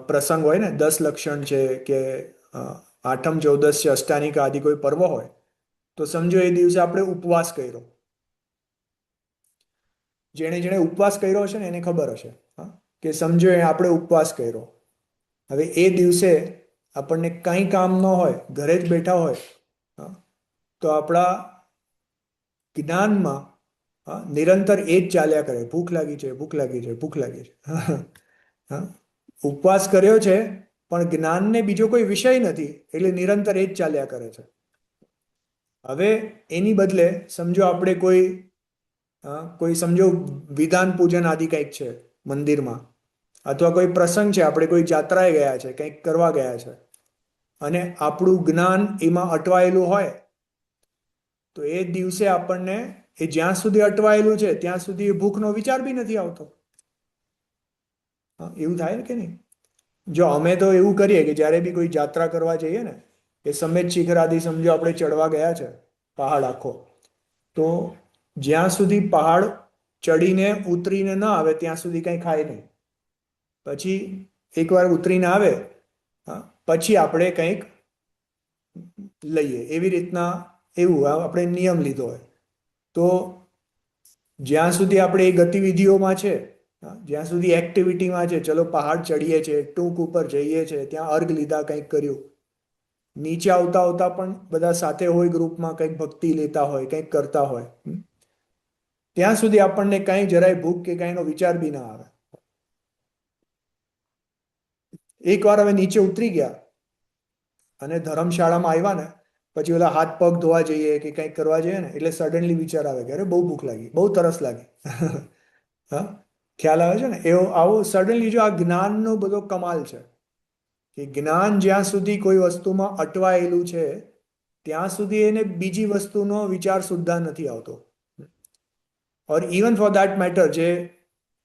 પ્રસંગ હોય ને, 10 લક્ષણ છે કે આઠમ ચૌદસ છે, અષ્ટાનિકા આદિ કોઈ પર્વ હોય, તો સમજો એ દિવસે આપણે ઉપવાસ કર્યો. જેણે જેણે ઉપવાસ કર્યો હશે ને એને ખબર હશે, કે સમજો આપણે ઉપવાસ કર્યો. હવે એ દિવસે આપણને કંઈ કામ ન હોય, ઘરે જ બેઠા હોય, તો આપણા જ્ઞાનમાં નિરંતર એ જ ચાલ્યા કરે, ભૂખ લાગી છે, ભૂખ લાગી છે, ભૂખ લાગી છે. ઉપવાસ કર્યો છે પણ જ્ઞાનને બીજો કોઈ વિષય નથી, એટલે નિરંતર એ જ ચાલ્યા કરે છે. હવે એની બદલે સમજો આપણે કોઈ સમજો વિધાન પૂજન આદિ કંઈક છે મંદિરમાં, અથવા કોઈ પ્રસંગ છે, આપણે કોઈ જાત્રાએ ગયા છે, કંઈક કરવા ગયા છે, અને આપણું જ્ઞાન એમાં અટવાયેલું હોય, તો એ દિવસે આપણને એ જ્યાં સુધી અટવાયેલું છે ત્યાં સુધી એ ભૂખનો વિચાર બી નથી આવતો. એવું થાય કે નહીં? જો અમે તો એવું કરીએ કે જ્યારે બી કોઈ જાત્રા કરવા જઈએ ને, એ સમેત શિખર આદિ સમજો આપણે ચડવા ગયા છે, પહાડ આખો, તો જ્યાં સુધી પહાડ ચડીને ઉતરીને ન આવે ત્યાં સુધી કંઈ ખાય નહીં. પછી એકવાર ઉતરીને આવે, પછી આપણે કંઈક લઈએ. એવી રીતના એવું આપણે નિયમ લીધો હોય. તો જ્યાં સુધી આપણે એ ગતિવિધિઓમાં છે, જ્યાં સુધી એક્ટિવિટીમાં છે, ચલો પહાડ ચડીએ છીએ, ટૂંક ઉપર જઈએ છીએ, ત્યાં અર્ઘ લીધા, કંઈક કર્યું, નીચે આવતા આવતા પણ બધા સાથે હોય, ગ્રુપમાં કંઈક ભક્તિ લેતા હોય, કંઈક કરતા હોય, ત્યાં સુધી આપણને કાંઈ જરાય ભૂખ કે કાંઈનો વિચાર બી ના આવે. એકવાર હવે નીચે ઉતરી ગયા અને ધર્મશાળામાં આવ્યા ને પછી ઓલા હાથ પગ ધોવા જઈએ કે કંઈક કરવા જઈએ ને એટલે સડનલી વિચાર આવે કે અરે બહુ ભૂખ લાગી, બહુ તરસ લાગી. હા, ખ્યાલ આવે છે ને? એવો આવો સડનલી જો આ જ્ઞાનનો બધો કમાલ છે કે જ્ઞાન જ્યાં સુધી કોઈ વસ્તુમાં અટવાયેલું છે ત્યાં સુધી એને બીજી વસ્તુનો વિચાર સુદ્ધા નથી આવતો. ઓર ઇવન ફોર દેટ મેટર જે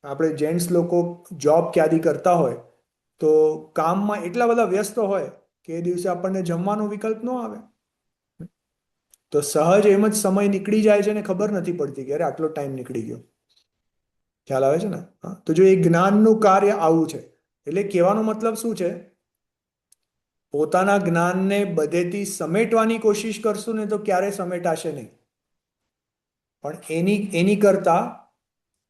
આપણે જેન્ટ્સ લોકો જોબ ક્યાદી કરતા હોય તો કામમાં એટલા બધા વ્યસ્ત હોય કે એ દિવસે આપણને જમવાનો વિકલ્પ ન આવે. તો સહજ એમ જ સમય નીકળી જાય છે ને ખબર નથી પડતી કે અરે આટલો ટાઈમ નીકળી ગયો. ખ્યાલ આવે છે ને? હા, તો જો એ જ્ઞાનનું કાર્ય આવું છે એટલે કહેવાનો મતલબ શું છે? પોતાના જ્ઞાનને બધેથી સમેટવાની કોશિશ કરશું ને તો ક્યારે સમેટાશે નહીં. પણ એની કરતા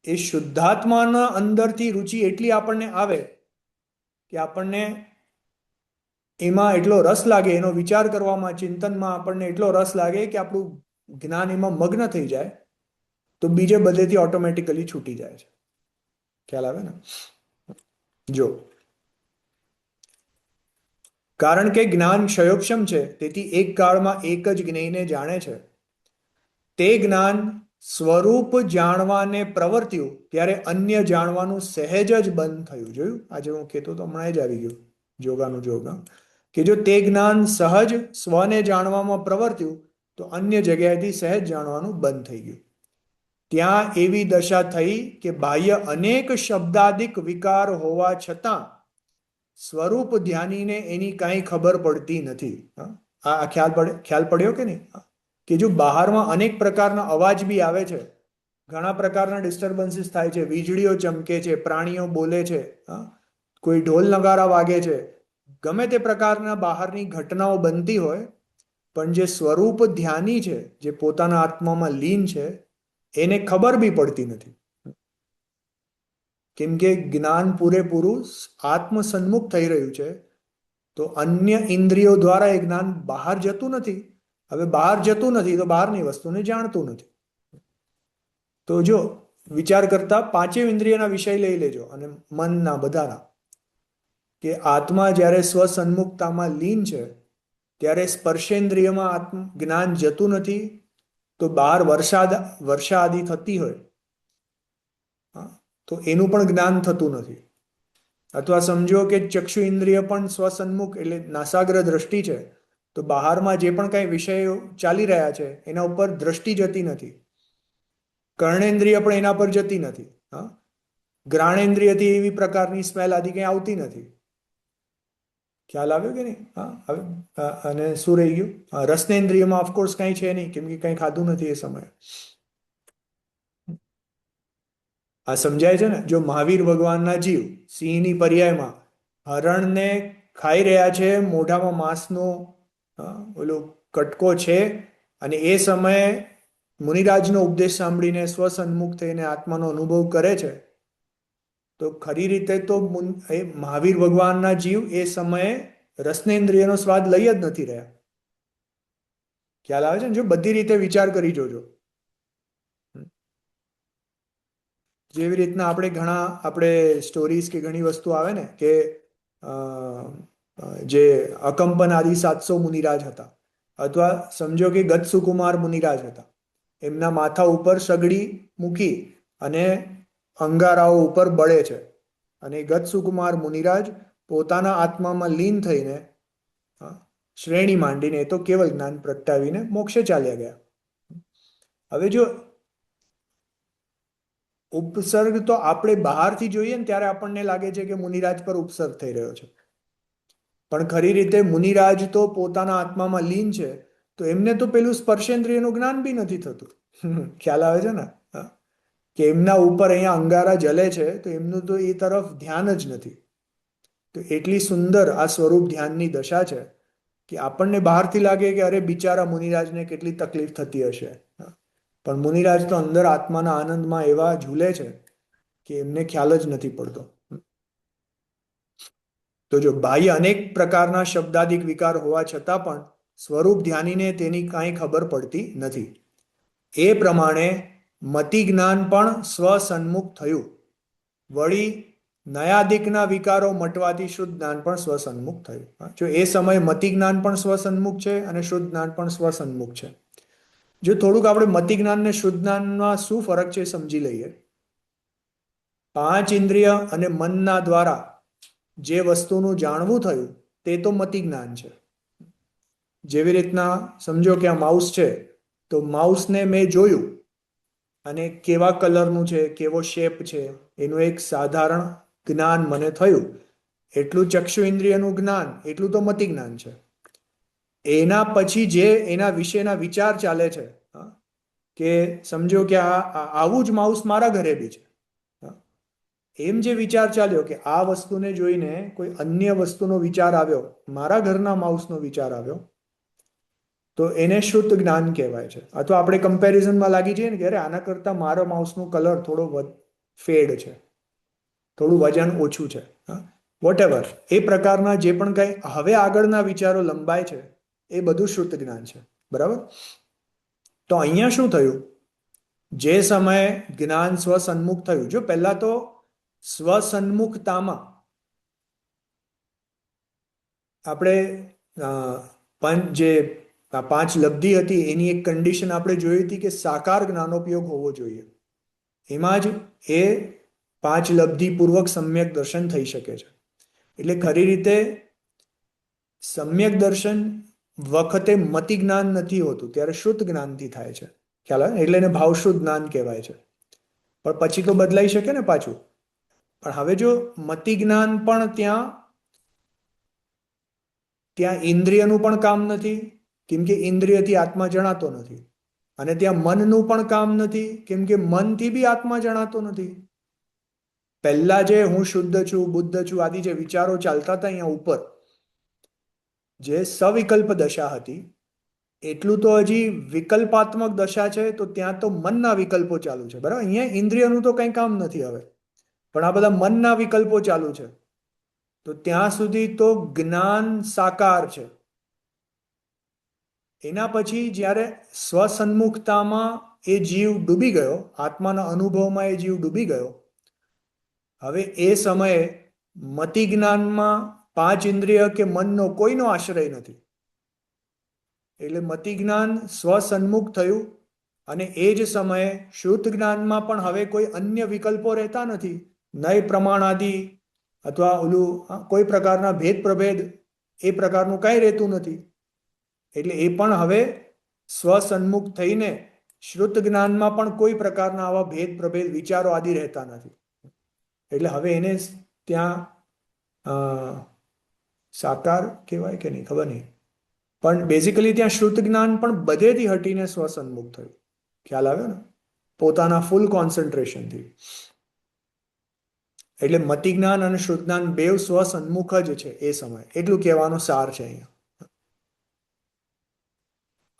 એ શુદ્ધાત્માના અંદરથી રુચિ એટલી આપણને આવે કે આપણને એમાં એટલો રસ લાગે, એનો વિચાર કરવામાં, ચિંતનમાં આપણને એટલો રસ લાગે કે આપણું જ્ઞાન એમાં મગ્ન થઈ જાય તો બીજે બધેથી ઓટોમેટિકલી છૂટી જાય છે. ખ્યાલ આવે ને? જો કારણ કે જ્ઞાન ક્ષયોક્ષમ છે તેથી એક કાળમાં એક જ જ્ઞેયને જાણે છે. તે જ્ઞાન સ્વરૂપ જાણવાને પ્રવર્ત્યું ત્યારે અન્ય જાણવાનું સહેજ જ બંધ થયું. જોયું? આજે હું કહેતો તો હમણાં જ આવી ગયું જોગાનું જોગ, કે જો તે જ્ઞાન સહજ સ્વને જાણવામાં પ્રવર્ત્યું તો અન્ય જગ્યાએથી સહેજ જાણવાનું બંધ થઈ ગયું. ત્યાં એવી દશા થઈ કે બાહ્ય અનેક શબ્દાદિક વિકાર હોવા છતાં સ્વરૂપ ધ્યાનીને એની કાંઈ ખબર પડતી નથી. આ ખ્યાલ પડ્યો કે નહીં? કે જો બહારમાં અનેક પ્રકારના અવાજ બી આવે છે, ઘણા પ્રકારના ડિસ્ટર્બન્સીસ થાય છે, વીજળીઓ ચમકે છે, પ્રાણીઓ બોલે છે, કોઈ ઢોલ નગારા વાગે છે, ગમે તે પ્રકારના બહારની ઘટનાઓ બનતી હોય, પણ જે સ્વરૂપ ધ્યાની છે, જે પોતાના આત્મામાં લીન છે, એને ખબર બી પડતી નથી. કેમ કે જ્ઞાન પૂરેપૂરું આત્મસન્મુખ થઈ રહ્યું છે તો અન્ય ઇન્દ્રિયો દ્વારા એ જ્ઞાન બહાર જતું નથી. હવે બહાર જતું નથી તો બહારની વસ્તુને જાણતું નથી. તો જો વિચાર કરતા પાંચેય ઇન્દ્રિયના વિષય લઈ લેજો અને મનના બધાના, કે આત્મા જ્યારે સ્વસન્મુખતામાં લીન છે ત્યારે સ્પર્શેન્દ્રિયમાં જ્ઞાન જતું નથી. તો બહાર વર્ષા આદિ થતી હોય તો એનું પણ જ્ઞાન થતું નથી. અથવા સમજો કે ચક્ષુ ઇન્દ્રિય પણ સ્વસન્મુખ એટલે નાસાગ્ર દ્રષ્ટિ છે તો બહારમાં જે પણ કાંઈ વિષયો ચાલી રહ્યા છે એના ઉપર દ્રષ્ટિ જતી નથી. કર્ણેન્દ્રિય પણ એના પર જતી નથી. ઘ્રાણેન્દ્રિયથી એવી પ્રકારની સ્મેલ આદિ કંઈ આવતી નથી. ખ્યાલ આવ્યો કે નહીં? અને શું રહી ગયું? રસનેન્દ્રિયમાં ઓફકોર્સ કંઈ છે નહીં કેમ કે કંઈ ખાધું નથી એ સમયે. આ સમજાય છે ને? જો મહાવીર ભગવાનના જીવ સિંહની પર્યાયમાં હરણને ખાઈ રહ્યા છે, મોઢામાં માંસનો ઓલો કટકો છે, અને એ સમયે મુનિરાજનો ઉપદેશ સાંભળીને સ્વસન્મુખ થઈને આત્માનો અનુભવ કરે છે, તો ખરી રીતે તો એ મહાવીર ભગવાનના જીવ એ સમયે રસનેન્દ્રિયનો સ્વાદ લઈ જ નથી રહ્યા. ખ્યાલ આવે છે ને? જો બધી રીતે વિચાર કરી જોજો. જેવી રીતના આપણે સ્ટોરીઝ કે ઘણી વસ્તુ આવે ને કે જે અકંપન આદિ 700 મુનિરાજ હતા, અથવા સમજો કે ગતસુકુમાર મુનિરાજ હતા, એમના માથા ઉપર સગડી મૂકી અને અંગારાઓ ઉપર બળે છે, અને ગતસુકુમાર મુનિરાજ પોતાના આત્મામાં લીન થઈને શ્રેણી માંડીને તો કેવલ જ્ઞાન પ્રગટાવીને મોક્ષે ચાલ્યા ગયા. હવે જો ઉપસર્ગ તો આપણે બહારથી જોઈએ ને ત્યારે આપણને લાગે છે કે મુનિરાજ પર ઉપસર્ગ થઈ રહ્યો છે, પણ ખરી રીતે મુનિરાજ તો પોતાના આત્મામાં લીન છે તો એમને તો પેલું સ્પર્શેન્દ્રિયનું જ્ઞાન બી નથી થતું. ખ્યાલ આવે છે ને? કે એમના ઉપર અહીંયા અંગારા જલે છે તો એમનું તો એ તરફ ધ્યાન જ નથી. તો એટલી સુંદર આ સ્વરૂપ ધ્યાનની દશા છે કે આપણને બહારથી લાગે કે અરે બિચારા મુનિરાજને કેટલી તકલીફ થતી હશે, પણ મુનિરાજ તો અંદર આત્માના આનંદમાં એવા ઝૂલે છે કે એમને ખ્યાલ જ નથી પડતો. તો જો બાહ્ય અનેક પ્રકારના શબ્દાદિક વિકાર હોવા છતાં પણ સ્વરૂપ ધ્યાનીને તેની કાંઈ ખબર પડતી નથી. એ પ્રમાણે મતિ જ્ઞાન પણ સ્વસન્મુખ થયું. વળી નયાદિકના વિકારો મટવાથી શુદ્ધ જ્ઞાન પણ સ્વસન્મુખ થયું. જો એ સમયે મતિ જ્ઞાન પણ સ્વસન્મુખ છે અને શુદ્ધ જ્ઞાન પણ સ્વસન્મુખ છે. જો થોડુંક આપણે મતિ જ્ઞાન ને શુદ્ધ જ્ઞાનમાં શું ફરક છે એ સમજી લઈએ. 5 ઇન્દ્રિય અને મનના દ્વારા જે વસ્તુનું જાણવું થયું તે તો મતિ જ્ઞાન છે. જેવી રીતના સમજો કે આ માઉસ છે, તો માઉસને મેં જોયું અને કેવા કલરનું છે, કેવો શેપ છે, એનું એક સાધારણ જ્ઞાન મને થયું. એટલું ચક્ષુ ઇન્દ્રિયનું જ્ઞાન, એટલું તો મતિ જ્ઞાન છે. એના પછી જે એના વિશેના વિચાર ચાલે છે, કે સમજો કે આવું જ માઉસ મારા ઘરે બી છે, એમ જે વિચાર ચાલ્યો કે આ વસ્તુને જોઈને કોઈ અન્ય વસ્તુનો વિચાર આવ્યો, મારા ઘરના માઉસનો વિચાર આવ્યો, તો એને શુદ્ધ જ્ઞાન કહેવાય છે. અથવા આપણે કમ્પેરિઝનમાં લાગી જઈએ ને કે અરે આના કરતાં મારો માઉસનો કલર થોડો ફેડ છે, થોડું વજન ઓછું છે, વોટેવર, એ પ્રકારના જે પણ કંઈ હવે આગળના વિચારો લંબાય છે એ બધું શુદ્ધ જ્ઞાન છે. બરાબર? તો અહીંયા શું થયું? જે સમયે જ્ઞાન સ્વસન્મુખ થયું, જો પહેલા તો સ્વસન્મુખતામાં આપણે જે 5 લબ્ધિ હતી એની એક કન્ડિશન આપણે જોઈ હતી કે સાકાર જ્ઞાનોપયોગ હોવો જોઈએ. એમાં જ એ 5 લબ્ધિપૂર્વક સમ્યક દર્શન થઈ શકે છે. એટલે ખરી રીતે સમ્યક દર્શન વખતે મતિ જ્ઞાન નથી હોતું, ત્યારે શુદ્ધ જ્ઞાનથી થાય છે. ખ્યાલ આવે? એટલે એને ભાવશુદ્ધ જ્ઞાન કહેવાય છે. પણ પછી તો બદલાઈ શકે ને પાછું. પણ હવે જો મતિ જ્ઞાન પણ ત્યાં ઇન્દ્રિયનું પણ કામ નથી, કેમ કે ઇન્દ્રિયથી આત્મા જણાતો નથી. અને ત્યાં મનનું પણ કામ નથી, કેમ કે મનથી બી આત્મા જણાતો નથી. પહેલા જે હું શુદ્ધ છું, બુદ્ધ છું આદિ જે વિચારો ચાલતા હતા અહીંયા ઉપર, જે સવિકલ્પ દશા હતી, એટલું તો હજી વિકલ્પાત્મક દશા છે. તો ત્યાં તો મનના વિકલ્પો ચાલુ છે. બરાબર? અહીંયા ઇન્દ્રિયનું તો કંઈ કામ નથી હવે, પણ આ બધા મનના વિકલ્પો ચાલુ છે. તો ત્યાં સુધી તો જ્ઞાન સાકાર છે. એના પછી જ્યારે સ્વસન્મુખતામાં એ જીવ ડૂબી ગયો, આત્માના અનુભવમાં એ જીવ ડૂબી ગયો, હવે એ સમયે મતિ જ્ઞાનમાં 5 ઇન્દ્રિય કે મનનો કોઈનો આશ્રય નથી. એટલે મતિ જ્ઞાન સ્વસન્મુખ થયું. અને એ જ સમયે શુદ્ધ જ્ઞાનમાં પણ હવે કોઈ અન્ય વિકલ્પો રહેતા નથી. નય પ્રમાણ આદિ અથવા ઓલું કોઈ પ્રકારના ભેદ પ્રભેદ એ પ્રકારનું કાંઈ રહેતું નથી. એટલે એ પણ હવે સ્વસન્મુખ થઈને શુદ્ધ જ્ઞાનમાં પણ કોઈ પ્રકારના આવા ભેદ પ્રભેદ વિચારો આદિ રહેતા નથી. એટલે હવે એને ત્યાં સાકાર કહેવાય કે નહીં ખબર નહીં, પણ બેઝિકલી ત્યાં શુદ્ધ જ્ઞાન પણ બધેથી હટીને સ્વસન્મુખ થયું. ખ્યાલ આવ્યો ને? પોતાના ફૂલ કોન્સન્ટ્રેશનથી. એટલે મતિ જ્ઞાન અને શુદ્ધ જ્ઞાન બેવ સ્વસન્મુખ જ છે એ સમય. એટલું કહેવાનો સાર છે અહીંયા.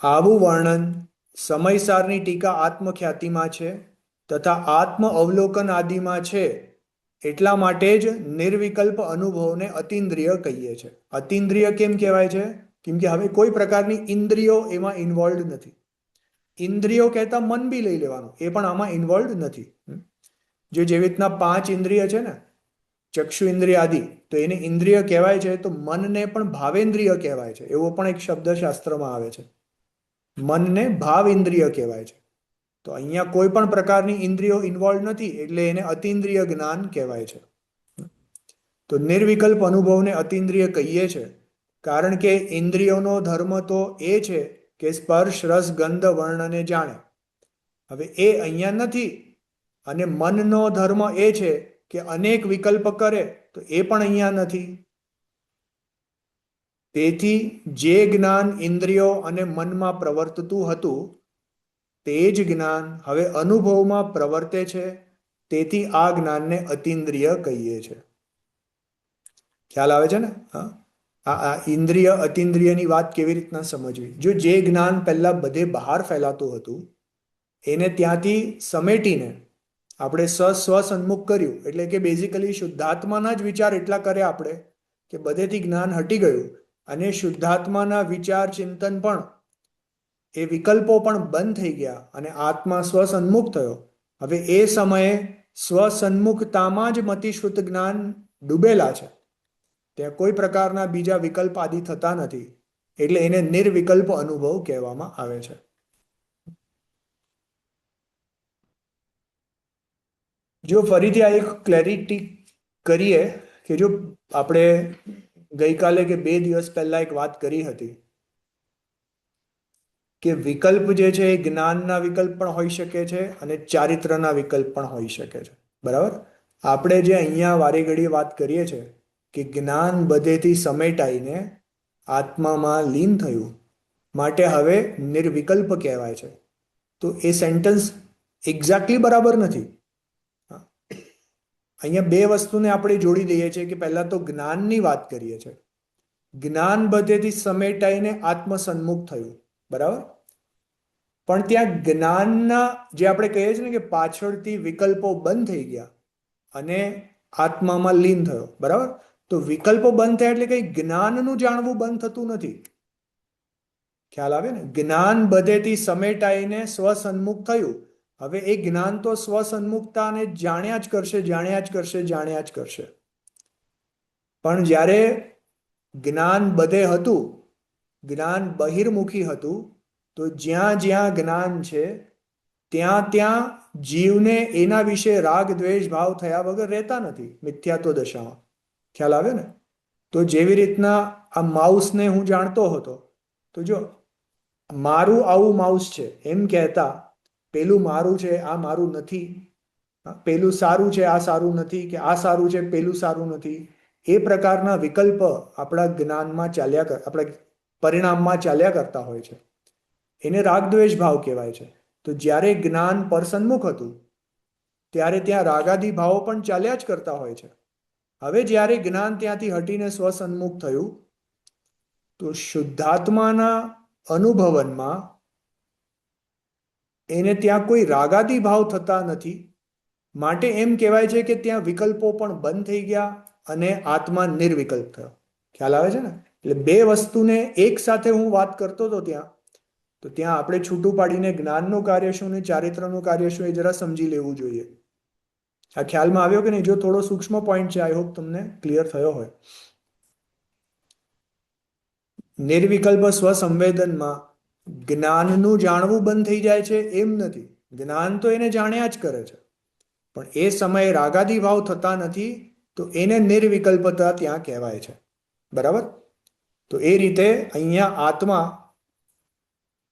આવું વર્ણન સમયસારની ટીકા આત્મખ્યાતિમાં છે તથા આત્મ અવલોકન આદિમાં છે. એટલા માટે જ નિર્વિકલ્પ અનુભવને અતિન્દ્રિય કહીએ છીએ. અતિન્દ્રિય કેમ કહેવાય છે? કેમ કે હવે કોઈ પ્રકારની ઇન્દ્રિયો એમાં ઇન્વોલ્વ નથી. ઇન્દ્રિયો કહેતા મન બી લઈ લેવાનું, એ પણ આમાં ઇન્વોલ્વ નથી. જો જેવી રીતના 5 ઇન્દ્રિય છે ને, ચક્ષુ ઇન્દ્રિય આદિ, તો એને ઇન્દ્રિય કહેવાય છે. તો મનને પણ ભાવેન્દ્રિય કહેવાય છે. એવો પણ એક શબ્દ શાસ્ત્રમાં આવે છે. મનને ભાવ ઇન્દ્રિય કહેવાય છે. તો અહીંયા કોઈ પણ પ્રકારની ઇન્દ્રિયો ઇન્વોલ્વ નથી, એટલે એને અતિન્દ્રિય જ્ઞાન કહેવાય છે. તો નિર્વિકલ્પ અનુભવને અતિન્દ્રિય કહીએ છે, કારણ કે ઇન્દ્રિયોનો ધર્મ તો એ છે કે સ્પર્શ રસ ગંધ વર્ણને જાણે. હવે એ અહીંયા નથી. અને મનનો ધર્મ એ છે કે અનેક વિકલ્પ કરે, તો એ પણ અહીંયા નથી. તેથી જે જ્ઞાન ઇન્દ્રિયો અને મનમાં પ્રવર્તતું હતું, તે જ જ્ઞાન હવે અનુભવમાં પ્રવર્તે છે. તેથી આ જ્ઞાનને અતિન્દ્રિય કહીએ છે. ખ્યાલ આવે છે ને? આ ઇન્દ્રિય અતિન્દ્રિયની વાત કેવી રીતના સમજવી? જો જે જ્ઞાન પહેલા બધે બહાર ફેલાતું હતું, એને ત્યાંથી સમેટીને આપણે સ્વસન્મુખ કર્યું. એટલે કે બેઝિકલી શુદ્ધાત્માના જ વિચાર એટલા કર્યા આપણે કે બધેથી જ્ઞાન હટી ગયું, અને શુદ્ધાત્માના વિચાર ચિંતન પણ, એ વિકલ્પો પણ બંધ થઈ ગયા, અને આત્મા સ્વસન્મુખ થયો. હવે એ સમયે સ્વસન્મુખતામાં જ મતિશ્રુત જ્ઞાન ડૂબેલા છે, ત્યાં કોઈ પ્રકારના બીજા વિકલ્પ આદિ થતા નથી, એટલે એને નિર્વિકલ્પ અનુભવ કહેવામાં આવે છે. જો ફરીથી આ એક ક્લેરિટી કરીએ કે જો આપણે ગઈકાલે કે 2 દિવસ પહેલા એક વાત કરી હતી કે વિકલ્પ જે છે એ જ્ઞાનના વિકલ્પ પણ હોઈ શકે છે અને ચારિત્રના વિકલ્પ પણ હોઈ શકે છે. બરાબર. આપણે જે અહીંયા વારે ઘડીએ વાત કરીએ છીએ કે જ્ઞાન બધેથી સમેટાઈને આત્મામાં લીન થયું માટે હવે નિર્વિકલ્પ કહેવાય છે, તો એ સેન્ટેન્સ એક્ઝેક્ટલી બરાબર નથી. અહીંયા બે વસ્તુને આપણે જોડી દઈએ છીએ કે પહેલા તો જ્ઞાનની વાત કરીએ છીએ. જ્ઞાન બધેથી સમેટાઈને આત્મસન્મુખ થયું. બરાબર. પણ ત્યાં જ્ઞાનના જે આપણે કહીએ છીએ ને કે પાછળથી વિકલ્પો બંધ થઈ ગયા અને આત્મામાં લીન થયો. બરાબર. તો વિકલ્પો બંધ થયા એટલે કઈ જ્ઞાનનું જાણવું બંધ થતું નથી. ખ્યાલ આવે ને? જ્ઞાન બધેથી સમેટાઈને સ્વસન્મુખ થયું. હવે એ જ્ઞાન તો સ્વસન્મુખતાને જાણ્યા જ કરશે, જાણ્યા જ કરશે, જાણ્યા જ કરશે. પણ જ્યારે જ્ઞાન બધે હતું, જ્ઞાન બહિર્મુખી હતું, તો જ્યાં જ્યાં જ્ઞાન છે ત્યાં ત્યાં જીવને એના વિશે રાગ દ્વેષ ભાવ થયા વગર રહેતા નથી મિથ્યાત્વ દશામાં. ખ્યાલ આવે ને? તો જેવી રીતના આ માઉસને હું જાણતો હતો, તો જો મારું આવું માઉસ છે એમ કહેતા પેલું મારું છે આ મારું નથી, પેલું સારું છે આ સારું નથી, કે આ સારું છે પેલું સારું નથી, એ પ્રકારના વિકલ્પ આપણા જ્ઞાનમાં ચાલ્યા આપણા પરિણામમાં ચાલ્યા કરતા હોય છે. એને રાગદ્વેષ ભાવ કહેવાય છે. તો જ્યારે જ્ઞાન પરસન્મુખ હતું ત્યારે ત્યાં રાગાદી ભાવો પણ ચાલ્યા જ કરતા હોય છે. હવે જ્યારે જ્ઞાન ત્યાંથી હટીને સ્વસન્મુખ થયું તો શુદ્ધાત્માના અનુભવનમાં એને ત્યાં કોઈ રાગાદી ભાવ થતા નથી, માટે એમ કહેવાય છે કે ત્યાં વિકલ્પો પણ બંધ થઈ ગયા અને આત્મા નિર્વિકલ્પ થયો. ખ્યાલ આવે છે ને? એટલે બે વસ્તુને એક સાથે હું વાત કરતો હતો ત્યાં, તો ત્યાં આપણે છૂટું પાડીને જ્ઞાનનું કાર્ય શું ને ચારિત્રનું કાર્ય શું એ જરા સમજી લેવું જોઈએ. આ ખ્યાલમાં આવ્યો કે નહીં? જો થોડો સૂક્ષ્મ પોઈન્ટ છે, આઈ હોપ તમને ક્લિયર થયો હોય. નિર્વિકલ્પ સ્વસંવેદનમાં જ્ઞાનનું જાણવું બંધ થઈ જાય છે એમ નથી. જ્ઞાન તો એને જાણ્યા જ કરે છે, પણ એ સમયે રાગાદી ભાવ થતા નથી, તો એને નિર્વિકલ્પતા ત્યાં કહેવાય છે. બરાબર. તો એ રીતે અહીંયા આત્મા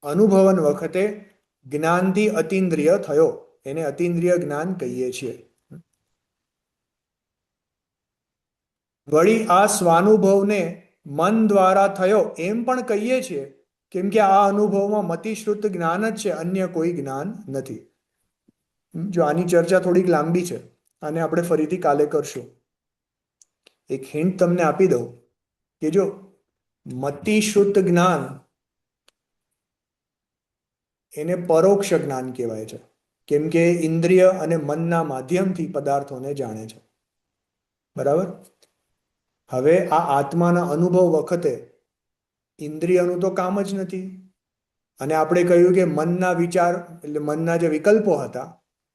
અનુભવન વખતે જ્ઞાનથી અતિન્દ્રિય થયો, એને અતિન્દ્રિય જ્ઞાન કહીએ છીએ. વળી આ સ્વાનુભવને મન દ્વારા થયો એમ પણ કહીએ છીએ, કેમ કે આ અનુભવમાં મતિશ્રુત જ્ઞાન જ છે, અન્ય કોઈ જ્ઞાન નથી. જો આની ચર્ચા થોડીક લાંબી છે અને આપણે ફરીથી કાલે કરશું. એક હિન્ટ તમને આપી દઉં કે જો મતિશ્રુત જ્ઞાન એને પરોક્ષ જ્ઞાન કહેવાય છે, કેમ કે ઇન્દ્રિય અને મનના માધ્યમથી પદાર્થોને જાણે છે. બરાબર. હવે આ આત્માના અનુભવ વખતે ઇન્દ્રિયનું તો કામ જ નથી, અને આપણે કહ્યું કે મનના વિચાર એટલે મનના જે વિકલ્પો હતા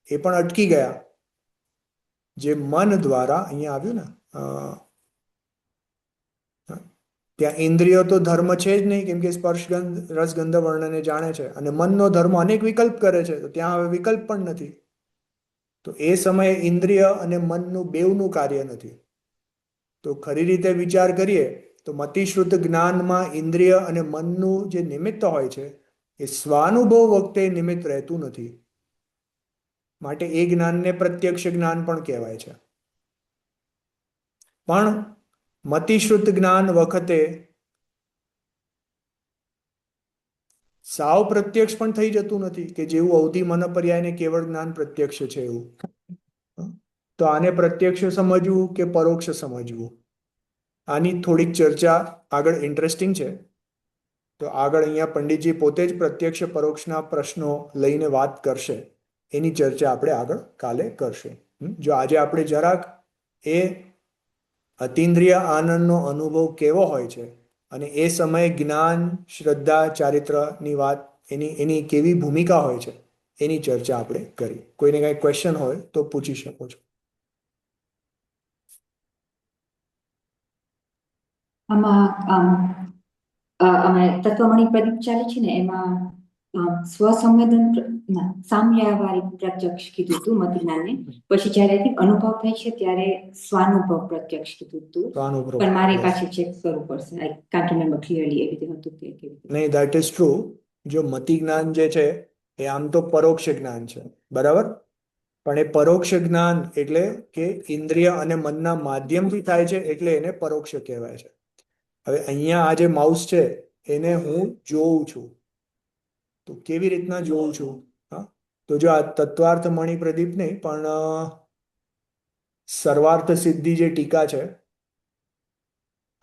એ પણ અટકી ગયા. જે મન દ્વારા અહીંયા આવ્યું ને, ત્યાં ઇન્દ્રિયો તો ધર્મ છે જ નહીં, કેમ કે સ્પર્શગંધ રસગંધ વર્ણને જાણે છે, અને મનનો ધર્મ અનેક વિકલ્પ કરે છે, તો ત્યાં હવે વિકલ્પ પણ નથી. તો એ સમયે ઇન્દ્રિય અને મનનું બેવનું કાર્ય નથી. તો ખરી રીતે વિચાર કરીએ તો મતિશ્રુત જ્ઞાનમાં ઇન્દ્રિય અને મનનું જે નિમિત્ત હોય છે એ સ્વાનુભવ વખતે નિમિત્ત રહેતું નથી, માટે એ જ્ઞાનને પ્રત્યક્ષ જ્ઞાન પણ કહેવાય છે. પણ મતિશ્રુત જ્ઞાન વખતે સાવ પ્રત્યક્ષ પણ થઈ જતું નથી, કે જેવું અવધિ મન પર્યાયને કેવળ જ્ઞાન પ્રત્યક્ષ છે એવું. તો આને પ્રત્યક્ષ સમજવું કે પરોક્ષ સમજવું, આની થોડીક ચર્ચા આગળ ઇન્ટરેસ્ટિંગ છે. તો આગળ અહીંયા પંડિતજી પોતે જ પ્રત્યક્ષ પરોક્ષના પ્રશ્નો લઈને વાત કરશે, એની ચર્ચા આપણે આગળ કાલે કરશું. જો આજે આપણે જરાક એ અતિન્દ્રિય આનંદનો અનુભવ કેવો હોય છે અને એ સમયે જ્ઞાન શ્રદ્ધા ચારિત્રની વાત એની કેવી ભૂમિકા હોય છે એની ચર્ચા આપણે કરી. કોઈને કાંઈ ક્વેશ્ચન હોય તો પૂછી શકો છો. અમે તત્વમણી પ્રદીપ ચાલે છે ને એમાં સ્વસંવેદન સામ્યાવારિક પ્રત્યક્ષ કીધું હતું મતિજ્ઞાનને. પછી જયારે અનુભવ થાય છે ત્યારે સ્વાનુભવ પ્રત્યક્ષ કીધું હતું. પણ મારે પાછું ચેક કરવું પડશે. આઈ કાન્ટ રિમેમ્બર ક્લિયરલી એવી રીતે હતું કે કેવી રીતે. નહીં, ધેટ ઇઝ ટ્રુ. જો મતિ જ્ઞાન જે છે એ આમ તો પરોક્ષ જ્ઞાન છે, બરાબર. પણ એ પરોક્ષ જ્ઞાન એટલે કે ઇન્દ્રિય અને મનના માધ્યમથી થાય છે, એટલે એને પરોક્ષ કહેવાય છે. હવે અહીંયા આ જે માઉસ છે એને હું જોઉં છું, તો કેવી રીતના જોઉં છું? હા, તો જો આ તત્વાર્થ મણિ પ્રદીપ નહીં પણ સર્વાર્થ સિદ્ધિ જે ટીકા છે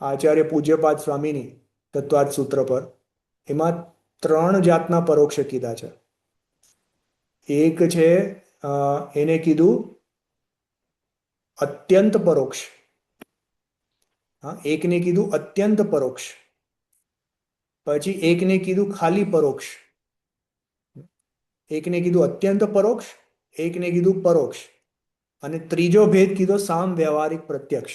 આચાર્ય પૂજ્યપાદ સ્વામીની તત્વાર્થ સૂત્ર પર, એમાં 3 જાતના પરોક્ષ કીધા છે. એક છે એને કીધું અત્યંત પરોક્ષ. હા, એકને કીધું અત્યંત પરોક્ષ. પછી એકને કીધું ખાલી પરોક્ષ. એકને કીધું અત્યંત પરોક્ષ, એકને કીધું પરોક્ષ, અને ત્રીજો ભેદ કીધો સામ વ્યવહારિક પ્રત્યક્ષ.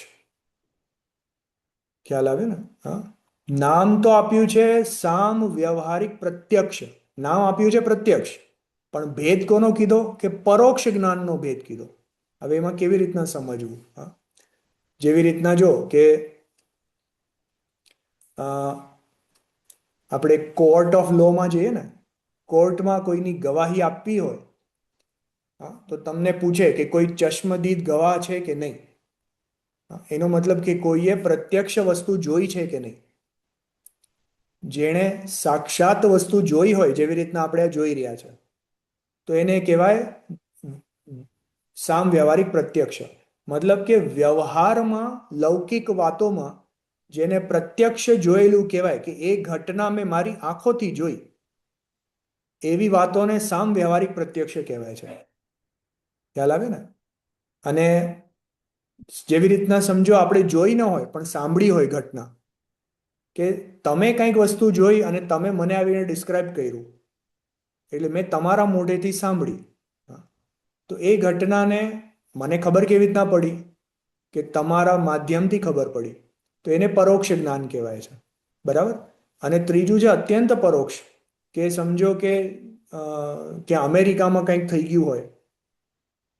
ખ્યાલ આવે ને? હા, નામ તો આપ્યું છે સામ વ્યવહારિક પ્રત્યક્ષ, નામ આપ્યું છે પ્રત્યક્ષ, પણ ભેદ કોનો કીધો? કે પરોક્ષ જ્ઞાનનો ભેદ કીધો. હવે એમાં કેવી રીતના સમજવું? હા, જેવી રીતના જો કે આપણે કોર્ટ ઓફ લોમાં જઈએ ને, કોર્ટમાં કોઈની ગવાહી આપવી હોય, હા, તો તમને પૂછે કે કોઈ ચશ્મદીદ ગવાહ છે કે નહીં. એનો મતલબ કે કોઈએ પ્રત્યક્ષ વસ્તુ જોઈ છે કે નહીં. જેણે સાક્ષાત વસ્તુ જોઈ હોય, જેવી રીતના આપણે જોઈ રહ્યા છે, તો એને કહેવાય સામ વ્યવહારિક પ્રત્યક્ષ. મતલબ કે વ્યવહારમાં લૌકિક વાતોમાં જેને પ્રત્યક્ષ જોયેલું કહેવાય, કે એ ઘટના મેં મારી આંખોથી જોઈ, એવી વાતોને સામ વ્યવહારિક પ્રત્યક્ષ કહેવાય છે. ખ્યાલ આવે ને? અને જેવી રીતના સમજો આપણે જોઈ ન હોય પણ સાંભળી હોય ઘટના, કે તમે કંઈક વસ્તુ જોઈ અને તમે મને આવીને ડિસ્ક્રાઇબ કર્યું, એટલે મેં તમારા મોઢેથી સાંભળી. તો એ ઘટનાને મને ખબર કેવી રીતના પડી? કે તમારા માધ્યમથી ખબર પડી. તો એને પરોક્ષ જ્ઞાન કહેવાય છે, બરાબર. અને ત્રીજું છે અત્યંત પરોક્ષ, કે સમજો કે અમેરિકામાં કંઈક થઈ ગયું હોય,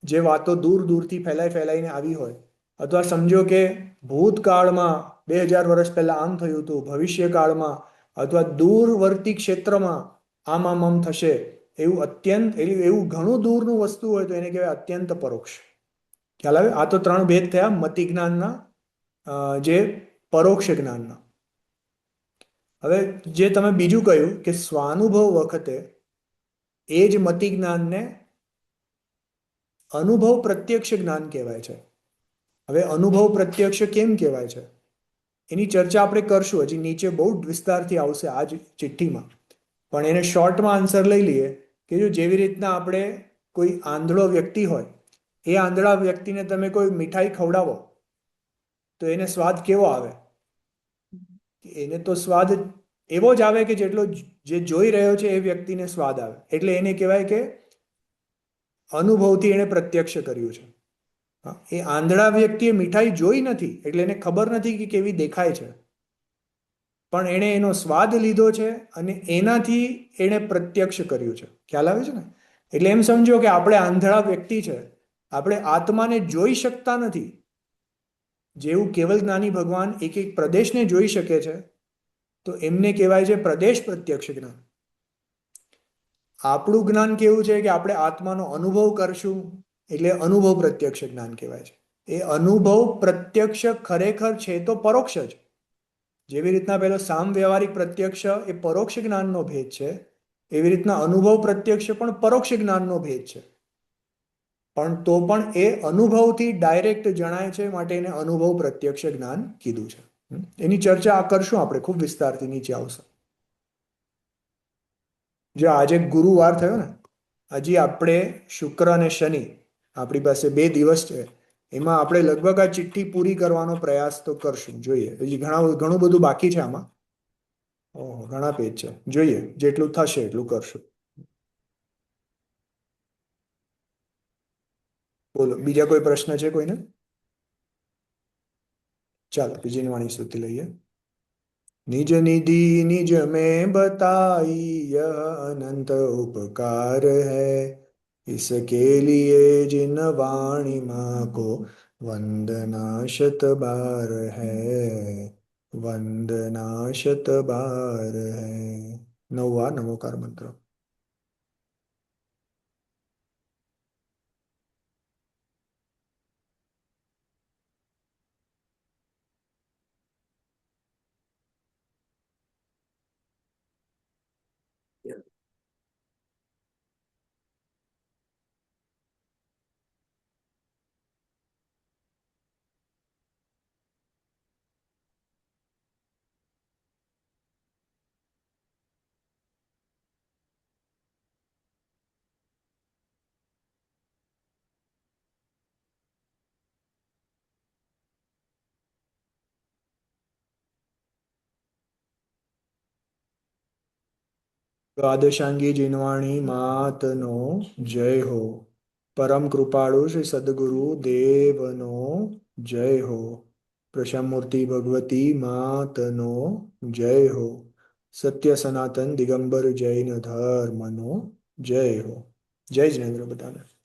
જે વાતો દૂર દૂરથી ફેલાઈને આવી હોય, અથવા સમજો કે ભૂતકાળમાં 2000 વર્ષ પહેલા આમ થયું હતું, ભવિષ્યકાળમાં અથવા દૂરવર્તી ક્ષેત્રમાં આમ થશે, એવું ઘણું દૂરનું વસ્તુ હોય તો એને કહેવાય અત્યંત પરોક્ષ. ખ્યાલ આવે? આ તો 3 ભેદ થયા મતિ જ્ઞાનના, જે પરોક્ષ જ્ઞાનના. હવે જે તમે બીજું કહ્યું કે સ્વાનુભવ વખતે એ જ મતિ જ્ઞાનને અનુભવ પ્રત્યક્ષ જ્ઞાન કહેવાય છે. હવે અનુભવ પ્રત્યક્ષ કેમ કહેવાય છે એની ચર્ચા આપણે કરશું, હજી નીચે બહુ વિસ્તારથી આવશે આ જ ચિઠ્ઠીમાં. પણ એને શોર્ટમાં આન્સર લઈ લઈએ કે જો જેવી રીતના આપણે કોઈ આંધળો વ્યક્તિ હોય, એ આંધળા વ્યક્તિને તમે કોઈ મીઠાઈ ખવડાવો તો એને સ્વાદ કેવો આવે? એને તો સ્વાદ એવો જ આવે કે જેટલો જે જોઈ રહ્યો છે એ વ્યક્તિને સ્વાદ આવે. એટલે એને કહેવાય કે અનુભવથી એને પ્રત્યક્ષ કર્યું છે. એ આંધળા વ્યક્તિએ મીઠાઈ જોઈ નથી, એટલે એને ખબર નથી કે કેવી દેખાય છે, પણ એણે એનો સ્વાદ લીધો છે અને એનાથી એણે પ્રત્યક્ષ કર્યું છે. ખ્યાલ આવે છે ને? એટલે એમ સમજો કે આપણે આંધળા વ્યક્તિ છે, આપણે આત્માને જોઈ શકતા નથી. જેવું કેવલ જ્ઞાની ભગવાન એક એક પ્રદેશને જોઈ શકે છે, તો એમને કહેવાય છે પ્રદેશ પ્રત્યક્ષ જ્ઞાન. આપણું જ્ઞાન કેવું છે કે આપણે આત્માનો અનુભવ કરશું, એટલે અનુભવ પ્રત્યક્ષ જ્ઞાન કહેવાય છે. એ અનુભવ પ્રત્યક્ષ ખરેખર છે તો પરોક્ષ જ. જેવી રીતના પેલો સામ વ્યવહારિક પ્રત્યક્ષ એ પરોક્ષ જ્ઞાનનો ભેદ છે, એવી રીતના અનુભવ પ્રત્યક્ષ પણ પરોક્ષ જ્ઞાનનો ભેદ છે. પણ તો પણ એ અનુભવથી ડાયરેક્ટ જણાય છે, માટે એને અનુભવ પ્રત્યક્ષ જ્ઞાન કીધું છે. એની ચર્ચા કરશું આપણે ખૂબ વિસ્તારથી, નીચે આવશે. જો આજે ગુરુવાર થયો ને, હજી આપણે શુક્ર અને શનિ આપણી પાસે 2 દિવસ છે, એમાં આપણે લગભગ આ ચિઠ્ઠી પૂરી કરવાનો પ્રયાસ તો કરશું. જોઈએ, હજી ઘણું બધું બાકી છે આમાં. ઓહો, ઘણા પેજ છે. જોઈએ, જેટલું થશે એટલું કરશું. બોલો, બીજા કોઈ પ્રશ્ન છે કોઈને? ચાલો બીજી વાણી સ્તુતિ લઈએ. निज निधि निज में बताई यह अनंत उपकार है, इसके लिए जिन वाणी माँ को वंदना शत बार है, वंदना शत बार है. नौवा नमोकार मंत्र. દ્વાદશાંગી જીનવાણી માતનો જય હો. પરમ કૃપાળુ શ્રી સદગુરુ દેવનો જય હો. પ્રશામૂર્તિ ભગવતી માતનો જય હો. સત્ય સનાતન દિગંબર જૈન ધર્મનો જય હો. જય જિનેન્દ્ર બધાને.